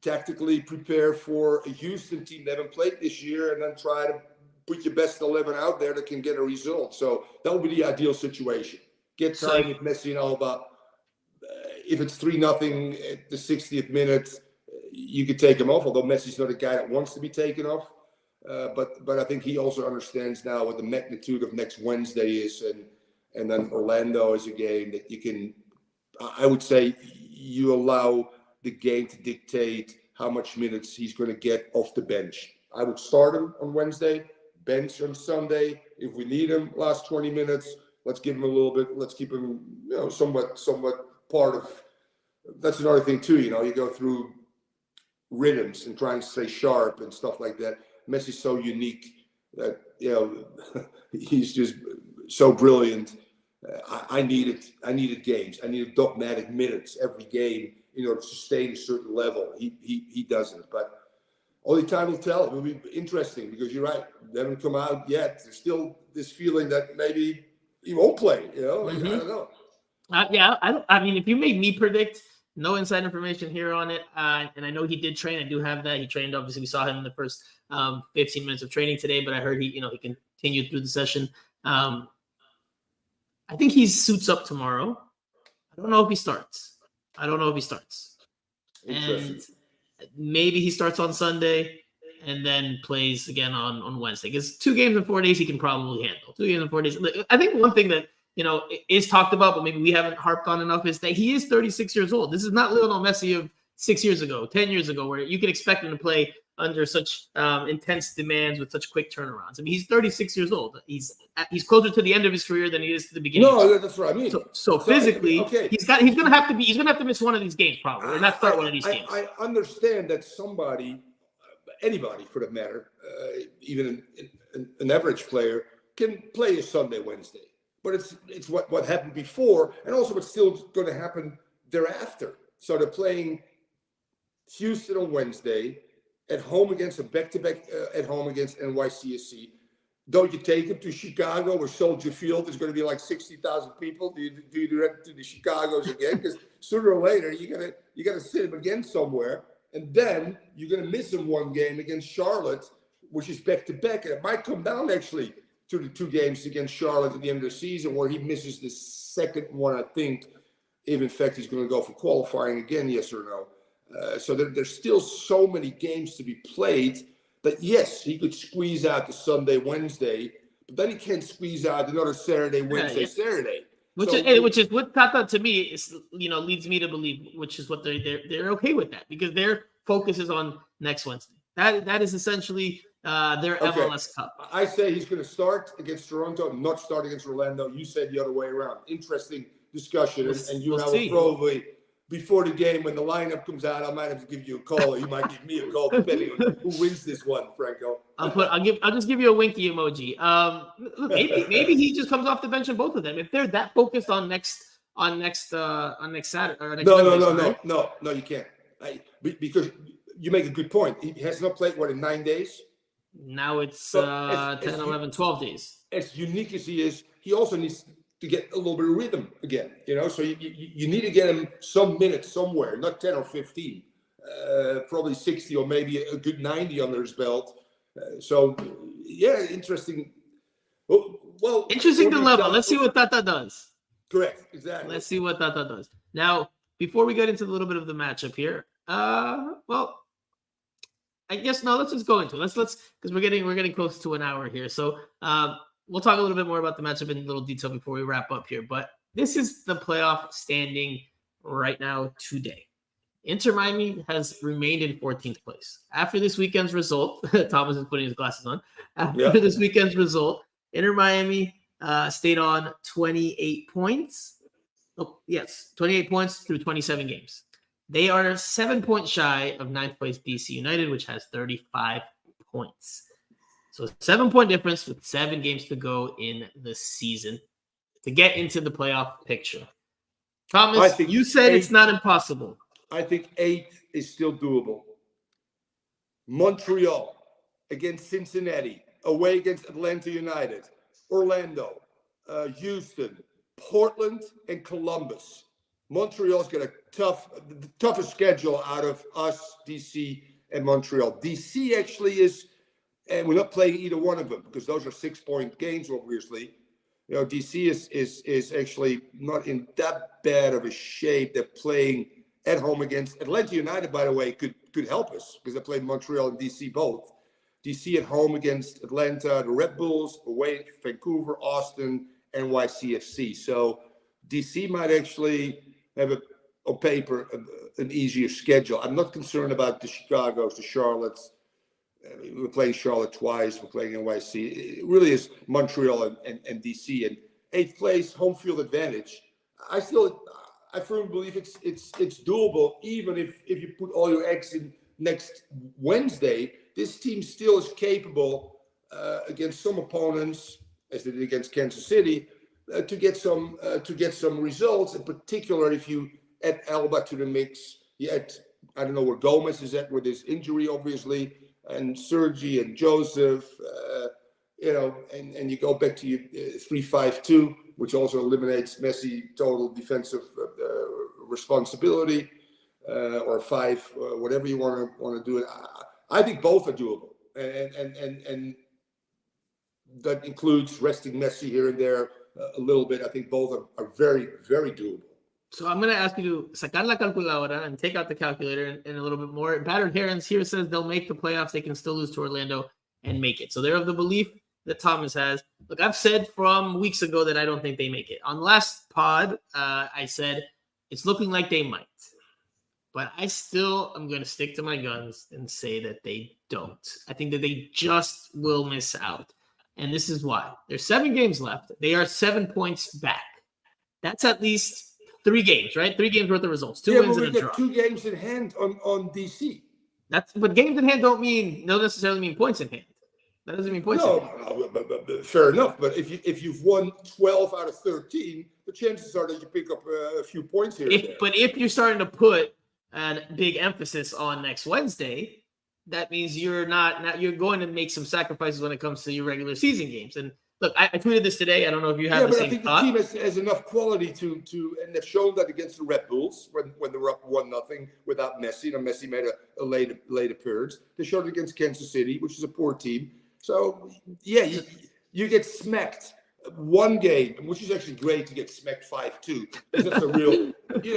tactically prepare for a Houston team that haven't played this year, and then try to put your best 11 out there that can get a result. So that would be the ideal situation. Get time with Messi and Alba. If it's 3-0 at the 60th minute, you could take him off, although Messi's not a guy that wants to be taken off. But I think he also understands now what the magnitude of next Wednesday is, and then Orlando is a game that you can, I would say, you allow the game to dictate how much minutes he's going to get off the bench. I would start him on Wednesday, bench on Sunday. If we need him, last 20 minutes, let's give him a little bit. Let's keep him, somewhat part of. That's another thing too. You go through rhythms and trying to stay sharp and stuff like that. Messi's so unique that he's just so brilliant. I needed games. I needed dogmatic minutes every game in order to sustain a certain level. He doesn't, but only time will tell. It will be interesting because you're right. They haven't come out yet. There's still this feeling that maybe he won't play. Mm-hmm. I don't know. I mean, if you made me predict, no inside information here on it, and I know he did train. I do have that. He trained. Obviously, we saw him in the first 15 minutes of training today, but I heard he continued through the session. I think he suits up tomorrow. I don't know if he starts. And maybe he starts on Sunday and then plays again on Wednesday. Because 2 games in 4 days he can probably handle. 2 games in 4 days. I think one thing that is talked about, but maybe we haven't harped on enough, is that he is 36 years old. This is not Lionel Messi of 6 years ago, 10 years ago, where you can expect him to play under such intense demands with such quick turnarounds. I mean, he's 36 years old. He's closer to the end of his career than he is to the beginning. No, that's what I mean. So physically, okay. He's gonna have to miss one of these games probably, or not start one of these games. I understand that anybody for that matter, even an average player, can play a Sunday, Wednesday. But it's what happened before, and also what's still going to happen thereafter. So they're playing Houston on Wednesday, at home against a back-to-back at home against NYCFC. Don't you take them to Chicago, where Soldier Field is going to be like 60,000 people? Do you do that to the Chicagos again? Because sooner or later you gotta sit him again somewhere, and then you're going to miss him one game against Charlotte, which is back-to-back, and it might come down actually to the 2 games against Charlotte at the end of the season, where he misses the second one, I think, if in fact he's going to go for qualifying again, yes or no. So there's still so many games to be played that, yes, he could squeeze out the Sunday, Wednesday, but then he can't squeeze out another Saturday, Wednesday, Saturday. Which is what Tata to me is, leads me to believe, which is what they're okay with that, because their focus is on next Wednesday. That is essentially their MLS Cup. I say he's going to start against Toronto, not start against Orlando. You said the other way around. Interesting discussion, and you and I will probably, before the game, when the lineup comes out, I might have to give you a call, or you might give me a call, depending on who wins this one, Franco. I'll just give you a winky emoji. Maybe he just comes off the bench in both of them if they're that focused on next Saturday or next. No, you can't. Because you make a good point. He has not played in 9 days. Now it's 10, 11, 12 days. As unique as he is, he also needs to get a little bit of rhythm again, so you need to get him some minutes somewhere, not 10 or 15, probably 60 or maybe a good 90 under his belt. Interesting. Well, interesting dilemma. Let's see what Tata does. Correct, exactly. Let's see what Tata does. Now, before we get into a little bit of the matchup here, I guess let's just go into it. Let's because we're getting close to an hour here. So we'll talk a little bit more about the matchup in a little detail before we wrap up here. But this is the playoff standing right now today. Inter Miami has remained in 14th place. After this weekend's result, Thomas is putting his glasses on. After this weekend's result, Inter Miami stayed on 28 points. Oh, yes, 28 points through 27 games. They are 7 points shy of 9th place DC United, which has 35 points. So 7-point difference with 7 games to go in the season to get into the playoff picture. Thomas, you said it's not impossible. I think 8th is still doable. Montreal against Cincinnati, away against Atlanta United, Orlando, Houston, Portland, and Columbus. Montreal's got the toughest schedule out of us, DC, and Montreal. DC actually is, and we're not playing either one of them because those are 6-point games, obviously. DC is actually not in that bad of a shape. They're playing at home against Atlanta United, by the way, could help us because they played Montreal and DC both. DC at home against Atlanta, the Red Bulls, away Vancouver, Austin, NYCFC. So DC might actually have on paper an easier schedule. I'm not concerned about the Chicagos, the Charlottes. We're playing Charlotte twice. We're playing NYC. It really is Montreal and DC. And 8th place, home field advantage. I firmly believe it's doable, even if you put all your eggs in next Wednesday. This team still is capable against some opponents, as they did against Kansas City, to get some results. In particular, if you add Alba to the mix, you add, I don't know where Gomez is at with his injury, obviously, and Sergi and Joseph, and you go back to your 3-5-2, which also eliminates Messi total defensive responsibility, or 5, whatever you want to do it. I think both are doable, and that includes resting Messi here and there a little bit. I think both are very, very doable. So I'm going to ask you to sacar la calculadora and take out the calculator and a little bit more. Battered Herons here says they'll make the playoffs. They can still lose to Orlando and make it. So they're of the belief that Thomas has. Look, I've said from weeks ago that I don't think they make it. On last pod, I said it's looking like they might. But I still am going to stick to my guns and say that they don't. I think that they just will miss out. And this is why. There's 7 games left. They are 7 points back. That's at least 3 games, right? 3 games worth of results. 2 wins and a draw. 2 games in hand on DC. But games in hand don't necessarily mean points in hand. That doesn't mean points in hand. No, but fair enough. But if you've won 12 out of 13, the chances are that you pick up a few points here. But if you're starting to put a big emphasis on next Wednesday, that means you're going to make some sacrifices when it comes to your regular season games. And look, I tweeted this today. I don't know if you have the same thought. I think the team has enough quality to and they've shown that against the Red Bulls when they were up 1-0 without Messi. Messi made a late appearance. They showed it against Kansas City, which is a poor team. So yeah, you get smacked one game, which is actually great to get smacked 5-2. That's a real,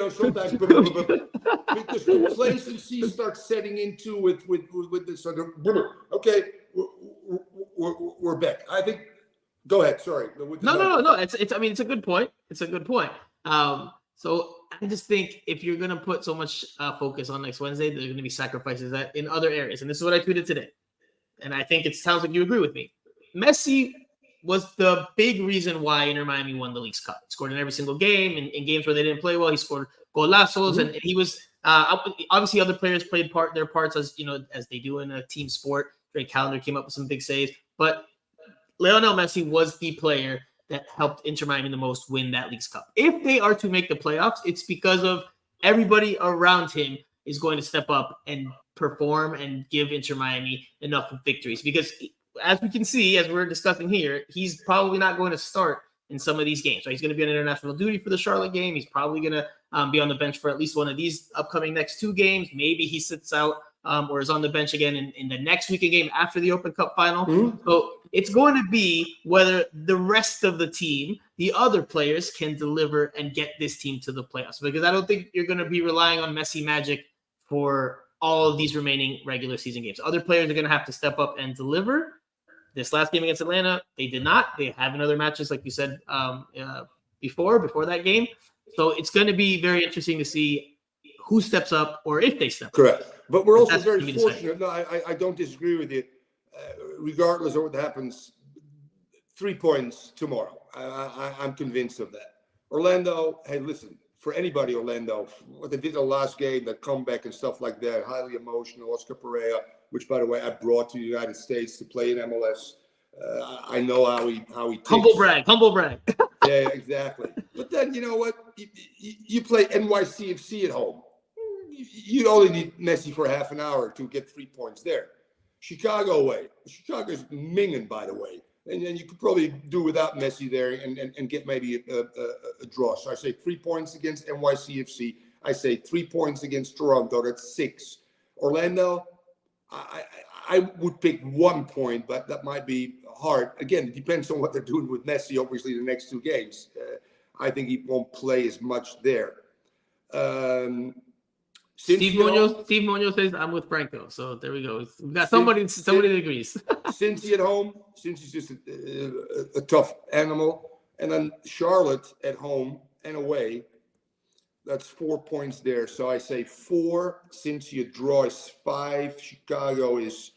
sometimes because complacency starts setting into with this sort of, okay, we're back. I think. Go ahead. Sorry. No. It's a good point. It's a good point. So I just think if you're going to put so much focus on next Wednesday, there's going to be sacrifices that in other areas. And this is what I tweeted today. And I think it sounds like you agree with me. Messi was the big reason why Inter Miami won the League's Cup. He scored in every single game. In games where they didn't play well, he scored golazos. And he was obviously other players played their parts as they do in a team sport. Drake Callender came up with some big saves. But Lionel Messi was the player that helped Inter Miami the most win that League's Cup. If they are to make the playoffs, it's because of everybody around him is going to step up and perform and give Inter Miami enough victories. Because as we can see, as we're discussing here, he's probably not going to start in some of these games. Right? He's going to be on international duty for the Charlotte game. He's probably going to be on the bench for at least one of these upcoming next 2 games. Maybe he sits out or is on the bench again in the next weekend game after the Open Cup final. So it's going to be whether the rest of the team, the other players, can deliver and get this team to the playoffs. Because I don't think you're going to be relying on Messi magic for all of these remaining regular season games. Other players are going to have to step up and deliver. This last game against Atlanta, they did not. They have in other matches, like you said before that game. So it's going to be very interesting to see who steps up or if they step up. Correct. But we're also very fortunate. No, I don't disagree with you. Regardless of what happens, 3 points tomorrow. I'm convinced of that. Orlando, hey, listen, for anybody, Orlando, what they did the last game, that comeback and stuff like that, highly emotional. Oscar Pereira, which, by the way, I brought to the United States to play in MLS. I know how he ticks. Humble brag. Yeah, exactly. But then, you know what? You play NYCFC at home. You only need Messi for half an hour to get 3 points there. Chicago away. Chicago's minging, by the way. And then you could probably do without Messi there and get maybe a draw. So I say 3 points against NYCFC. I say 3 points against Toronto. That's 6. Orlando, I would pick 1 point, but that might be hard. Again, it depends on what they're doing with Messi, obviously, the next 2 games. I think he won't play as much there. Steve Munoz says I'm with Franco. So there we go. We've got somebody that agrees. Cincy at home. Cincy's just a tough animal. And then Charlotte at home and away. That's 4 points there. So I say 4. Cincy a draw is 5. Chicago is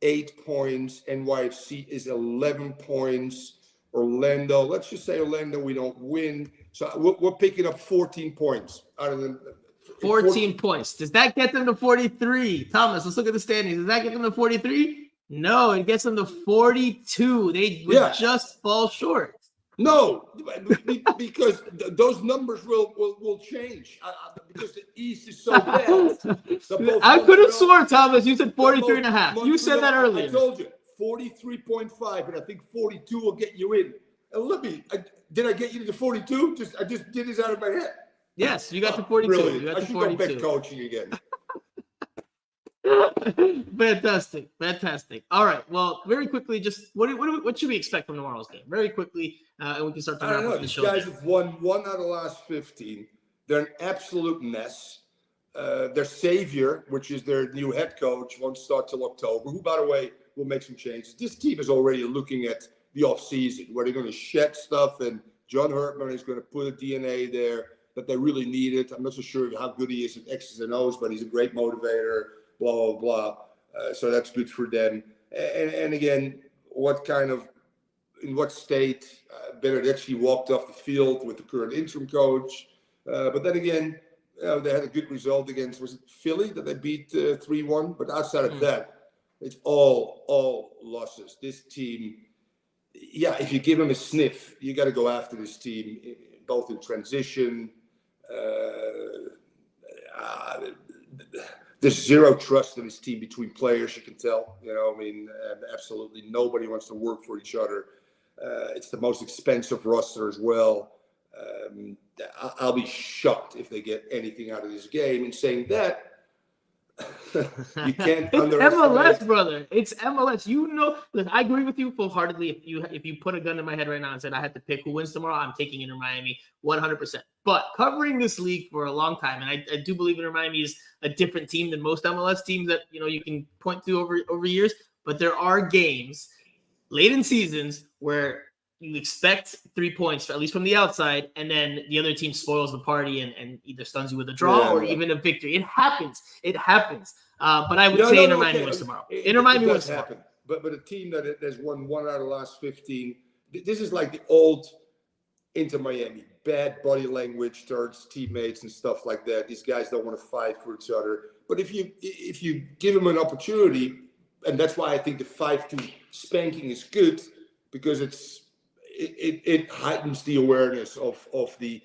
8 points. NYFC is 11 points. Orlando, let's just say Orlando, we don't win. So we're picking up 14 points out of the 14 points. Does that get them to 43? Thomas, let's look at the standings. Does that get them to 43? No, it gets them to 42. They would just fall short. No, because those numbers will change because the East is so bad. I could have sworn, Thomas, you said 43 and a half. You said that earlier. I told you 43.5, and I think 42 will get you in. And did I get you to 42? I just did this out of my head. Yes, you got to 42. Brilliant. You got to I should 42. go back coaching again. Fantastic. All right. Well, very quickly, just what should we expect from tomorrow's game? Very quickly, and we can start to wrap up the show. These guys have won 1 out of the last 15. They're an absolute mess. Their savior, which is their new head coach, won't start till October, who, by the way, will make some changes. This team is already looking at the offseason, where they're going to shed stuff, and John Hertman is going to put a DNA there that they really needed. I'm not so sure how good he is at X's and O's, but he's a great motivator, blah, blah, blah. So that's good for them. And again, in what state Bennett actually walked off the field with the current interim coach. But then again, they had a good result against, was it Philly that they beat 3-1? But outside of that, it's all losses. This team, if you give them a sniff, you got to go after this team, both in transition. There's zero trust in this team between players, you can tell. Absolutely nobody wants to work for each other. It's the most expensive roster as well. I'll be shocked if they get anything out of this game. And saying that, you can't underestimate. MLS, brother. It's MLS. Look, I agree with you full-heartedly. If you put a gun in my head right now and said I had to pick who wins tomorrow, I'm taking Inter Miami 100%. But covering this league for a long time, and I do believe Inter Miami is a different team than most MLS teams that you can point to over years. But there are games late in seasons where you expect 3 points, at least from the outside, and then the other team spoils the party and either stuns you with a draw or even a victory. It happens. But I would say Inter Miami wins tomorrow. Inter Miami wins tomorrow. But a team that has won 1 out of the last 15, this is like the old Inter Miami. Bad body language towards teammates and stuff like that. These guys don't want to fight for each other. But if you give them an opportunity, and that's why I think the 5-2 spanking is good, because it heightens the awareness of the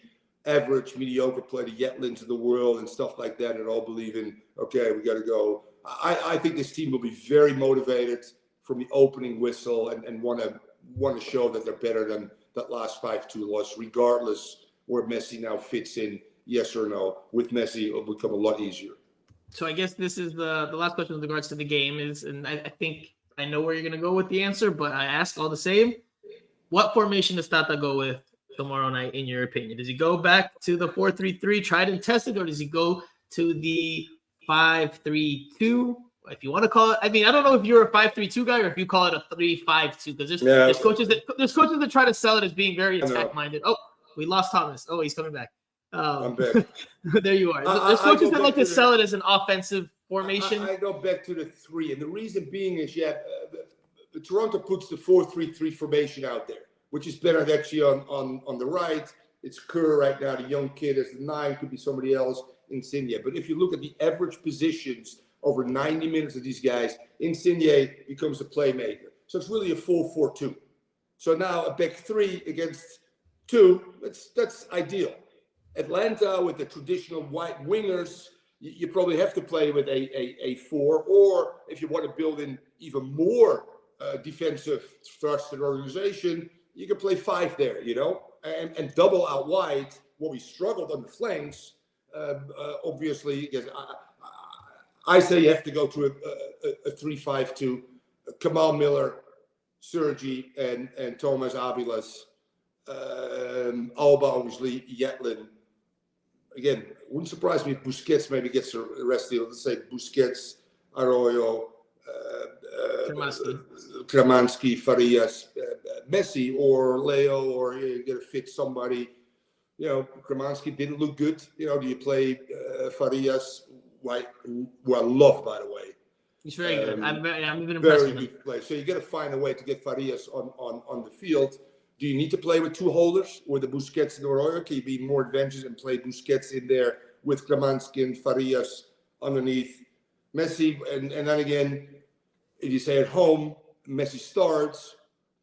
average mediocre player, the Yetlins of the world and stuff like that, and all believe in, okay, we got to go. I think this team will be very motivated from the opening whistle and want to show that they're better than that last 5-2 loss, regardless where Messi now fits in, yes or no. With Messi, it'll become a lot easier. So I guess this is the last question with regards to the game is, and I think I know where you're going to go with the answer, but I ask all the same. What formation does Tata go with tomorrow night, in your opinion? Does he go back to the 4-3-3, tried and tested, or does he go to the 5-3-2? If you want to call it, I mean, I don't know if you're a 5-3-2 guy or if you call it a 3-5-2, because there's coaches that try to sell it as being very attack minded. Oh, we lost Thomas. Oh, he's coming back. I'm back. There you are. There's coaches that like to sell it as an offensive formation. I go back to the 3, and the reason being is, Toronto puts the 4-3-3 formation out there, which is Bernardeschi on the right. It's Kerr right now, the young kid as the 9, could be somebody else, Insigne. But if you look at the average positions over 90 minutes of these guys, Insigne becomes a playmaker. So it's really a 4-4-2. So now a back 3 against 2, that's ideal. Atlanta with the traditional white wingers, you probably have to play with a 4, or if you want to build in even more defensive thrust and organization, you can play 5 there, and double out wide. What we struggled on the flanks, obviously, because I say you have to go to a 3-5-2. Kamal Miller, Sergi, and Thomas Avilas, Alba, obviously, Yetlin. Again, wouldn't surprise me if Busquets maybe gets the rest of the, let's say Busquets, Arroyo, Kramansky, Farias, Messi, or Leo, or you're going to fit somebody. Kramansky didn't look good. Do you play Farias, who I love, by the way? He's very good. I'm even impressed with him. Very good play. So you got to find a way to get Farias on the field. Do you need to play with 2 holders, with the Busquets and Arroyo? Can you be more adventurous and play Busquets in there with Kramansky and Farias underneath Messi? And then again, if you say at home, Messi starts,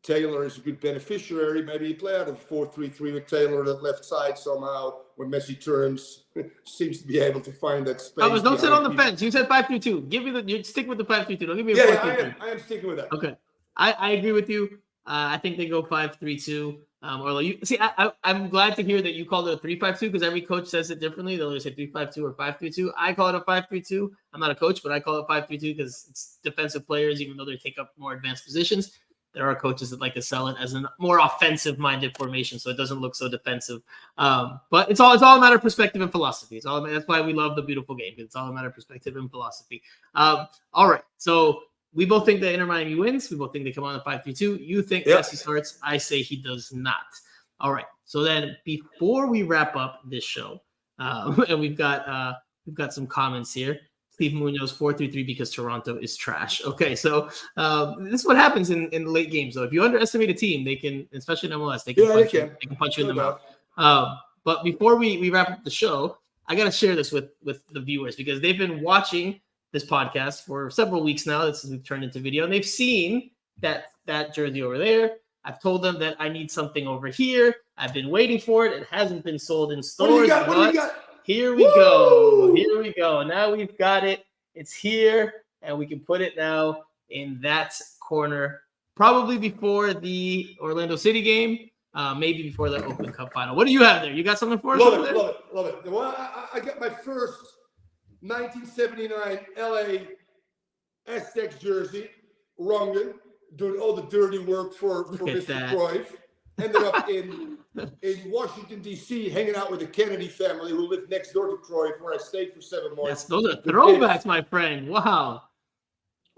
Taylor is a good beneficiary. Maybe you play out of 4-3-3 with Taylor on that left side somehow. When Messi turns, seems to be able to find that space. Thomas, don't sit on the fence. You said 5-3-2. You stick with the 5-3-2. Don't give me a 4-3-3. I am sticking with that. Okay, I agree with you. I think they go 5-3-2. I'm glad to hear that you called it a 3-5-2, because every coach says it differently. They'll either say 3-5-2 or 5-3-2. I call it a 5-3-2. I'm not a coach, but I call it 5-3-2 because it's defensive players, even though they take up more advanced positions. There are coaches that like to sell it as a more offensive-minded formation, so it doesn't look so defensive. But it's all a matter of perspective and philosophy. That's why we love the beautiful game. It's all a matter of perspective and philosophy. All right, so we both think that Inter Miami wins. We both think they come on a 5-3-2. You think Messi starts. I say he does not. All right. So then before we wrap up this show, and we've got some comments here. Steve Munoz 4-3-3 because Toronto is trash. Okay, so this is what happens in late games. Though, if you underestimate a team, they can, especially in MLS, they can punch you in the mouth. But before we wrap up the show, I got to share this with the viewers, because they've been watching this podcast for several weeks now. This has turned into video, and they've seen that jersey over there. I've told them that I need something over here. I've been waiting for it. It hasn't been sold in stores. What do you got? Here we go. Here we go. Now we've got it. It's here, and we can put it now in that corner, probably before the Orlando City game, maybe before the Open Cup final. What do you have there? You got something for us? Love it. Well, I got my first 1979 LA Aztecs jersey, Rongen, doing all the dirty work for Mr. Cruyff. Ended up in Washington, D.C., hanging out with the Kennedy family who lived next door to Cruyff, where I stayed for 7 months. Yes, those are throwbacks, my friend. Wow.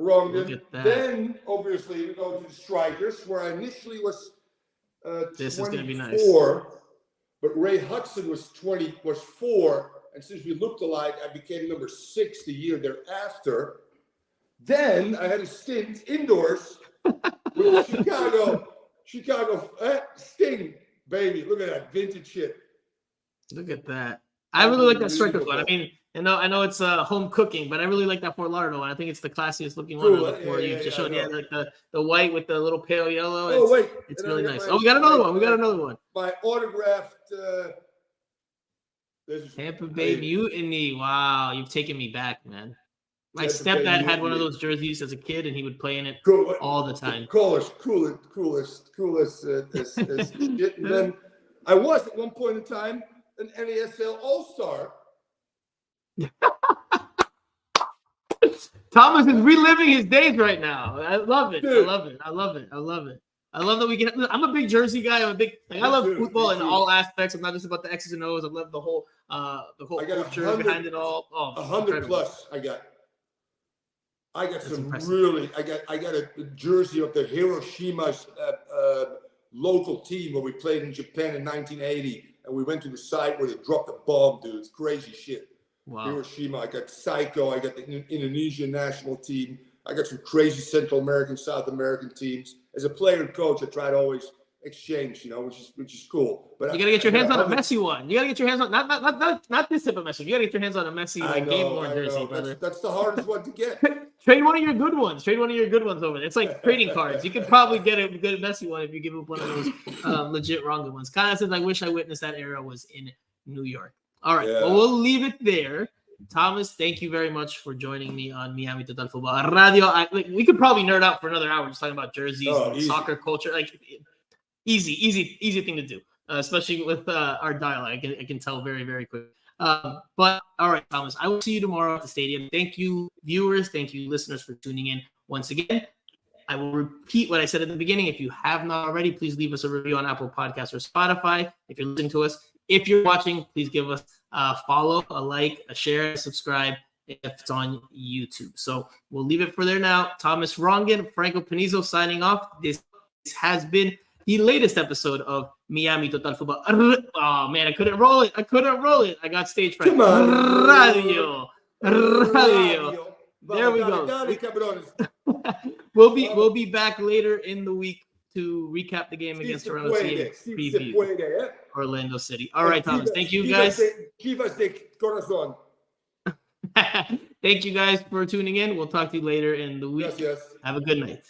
Rongen. Then, obviously, we go to the Strikers, where I initially was this 24, is going to be nice. But Ray Hudson was 4, and since we looked alike, I became number 6 the year thereafter. Then I had a stint indoors with Chicago Sting, baby. Look at that vintage shit. Look at that. I really like that Strikers one. I mean, I know it's home cooking, but I really like that Fort Lauderdale one. I think it's the classiest looking one of the 4 you've just showed. Yeah, like the white with the little pale yellow. It's really nice. We got another one. My autographed Tampa Bay Mutiny. Wow, you've taken me back, man. My stepdad had one of those jerseys as a kid, and he would play in it all the time. Coolest as shit. And then I was at one point in time an NASL All-Star. Thomas is reliving his days right now. I love it. Dude. I love it. I love it. I love it. I love that we get. I'm a big jersey guy. I love football in all aspects. I'm not just about the X's and O's. I love the whole culture behind it all. Oh, 100 plus. I got some impressive. Really. I got a jersey of the Hiroshima's local team when we played in Japan in 1980, and we went to the site where they dropped the bomb, dude. It's crazy shit. Wow. Hiroshima. I got Psycho. I got the Indonesian national team. I got some crazy Central American, South American teams. As a player and coach, I try to always exchange, which is cool. But you gotta get your hands on a Messi one. You gotta get your hands on not this type of Messi. You gotta get your hands on a Messi game worn jersey, brother. That's the hardest one to get. Trade one of your good ones. Trade one of your good ones over there. It's like trading cards. You could probably get a good Messi one if you give up one of those legit Rongen ones. Kind of says, I wish I witnessed that era was in New York. All right, well, we'll leave it there. Thomas, thank you very much for joining me on Miami Total Football Radio. We could probably nerd out for another hour just talking about jerseys and soccer culture. Like easy thing to do, especially with our dialogue. I can tell very, very quick. But all right, Thomas, I will see you tomorrow at the stadium. Thank you, viewers. Thank you, listeners, for tuning in once again. I will repeat what I said at the beginning. If you have not already, please leave us a review on Apple Podcasts or Spotify. If you're listening to us, if you're watching, please give us a follow, a like, a share, a subscribe if it's on YouTube. So we'll leave it for there now. Thomas Rongen, Franco Panizo signing off. This has been the latest episode of Miami Total Football. Oh, man, I couldn't roll it. I got stage fright. Radio. There we go. We'll be back later in the week to recap the game against Orlando City. Preview Orlando City. All right, Thomas. Thank you guys. Thank you guys for tuning in. We'll talk to you later in the week. Yes. Have a good night.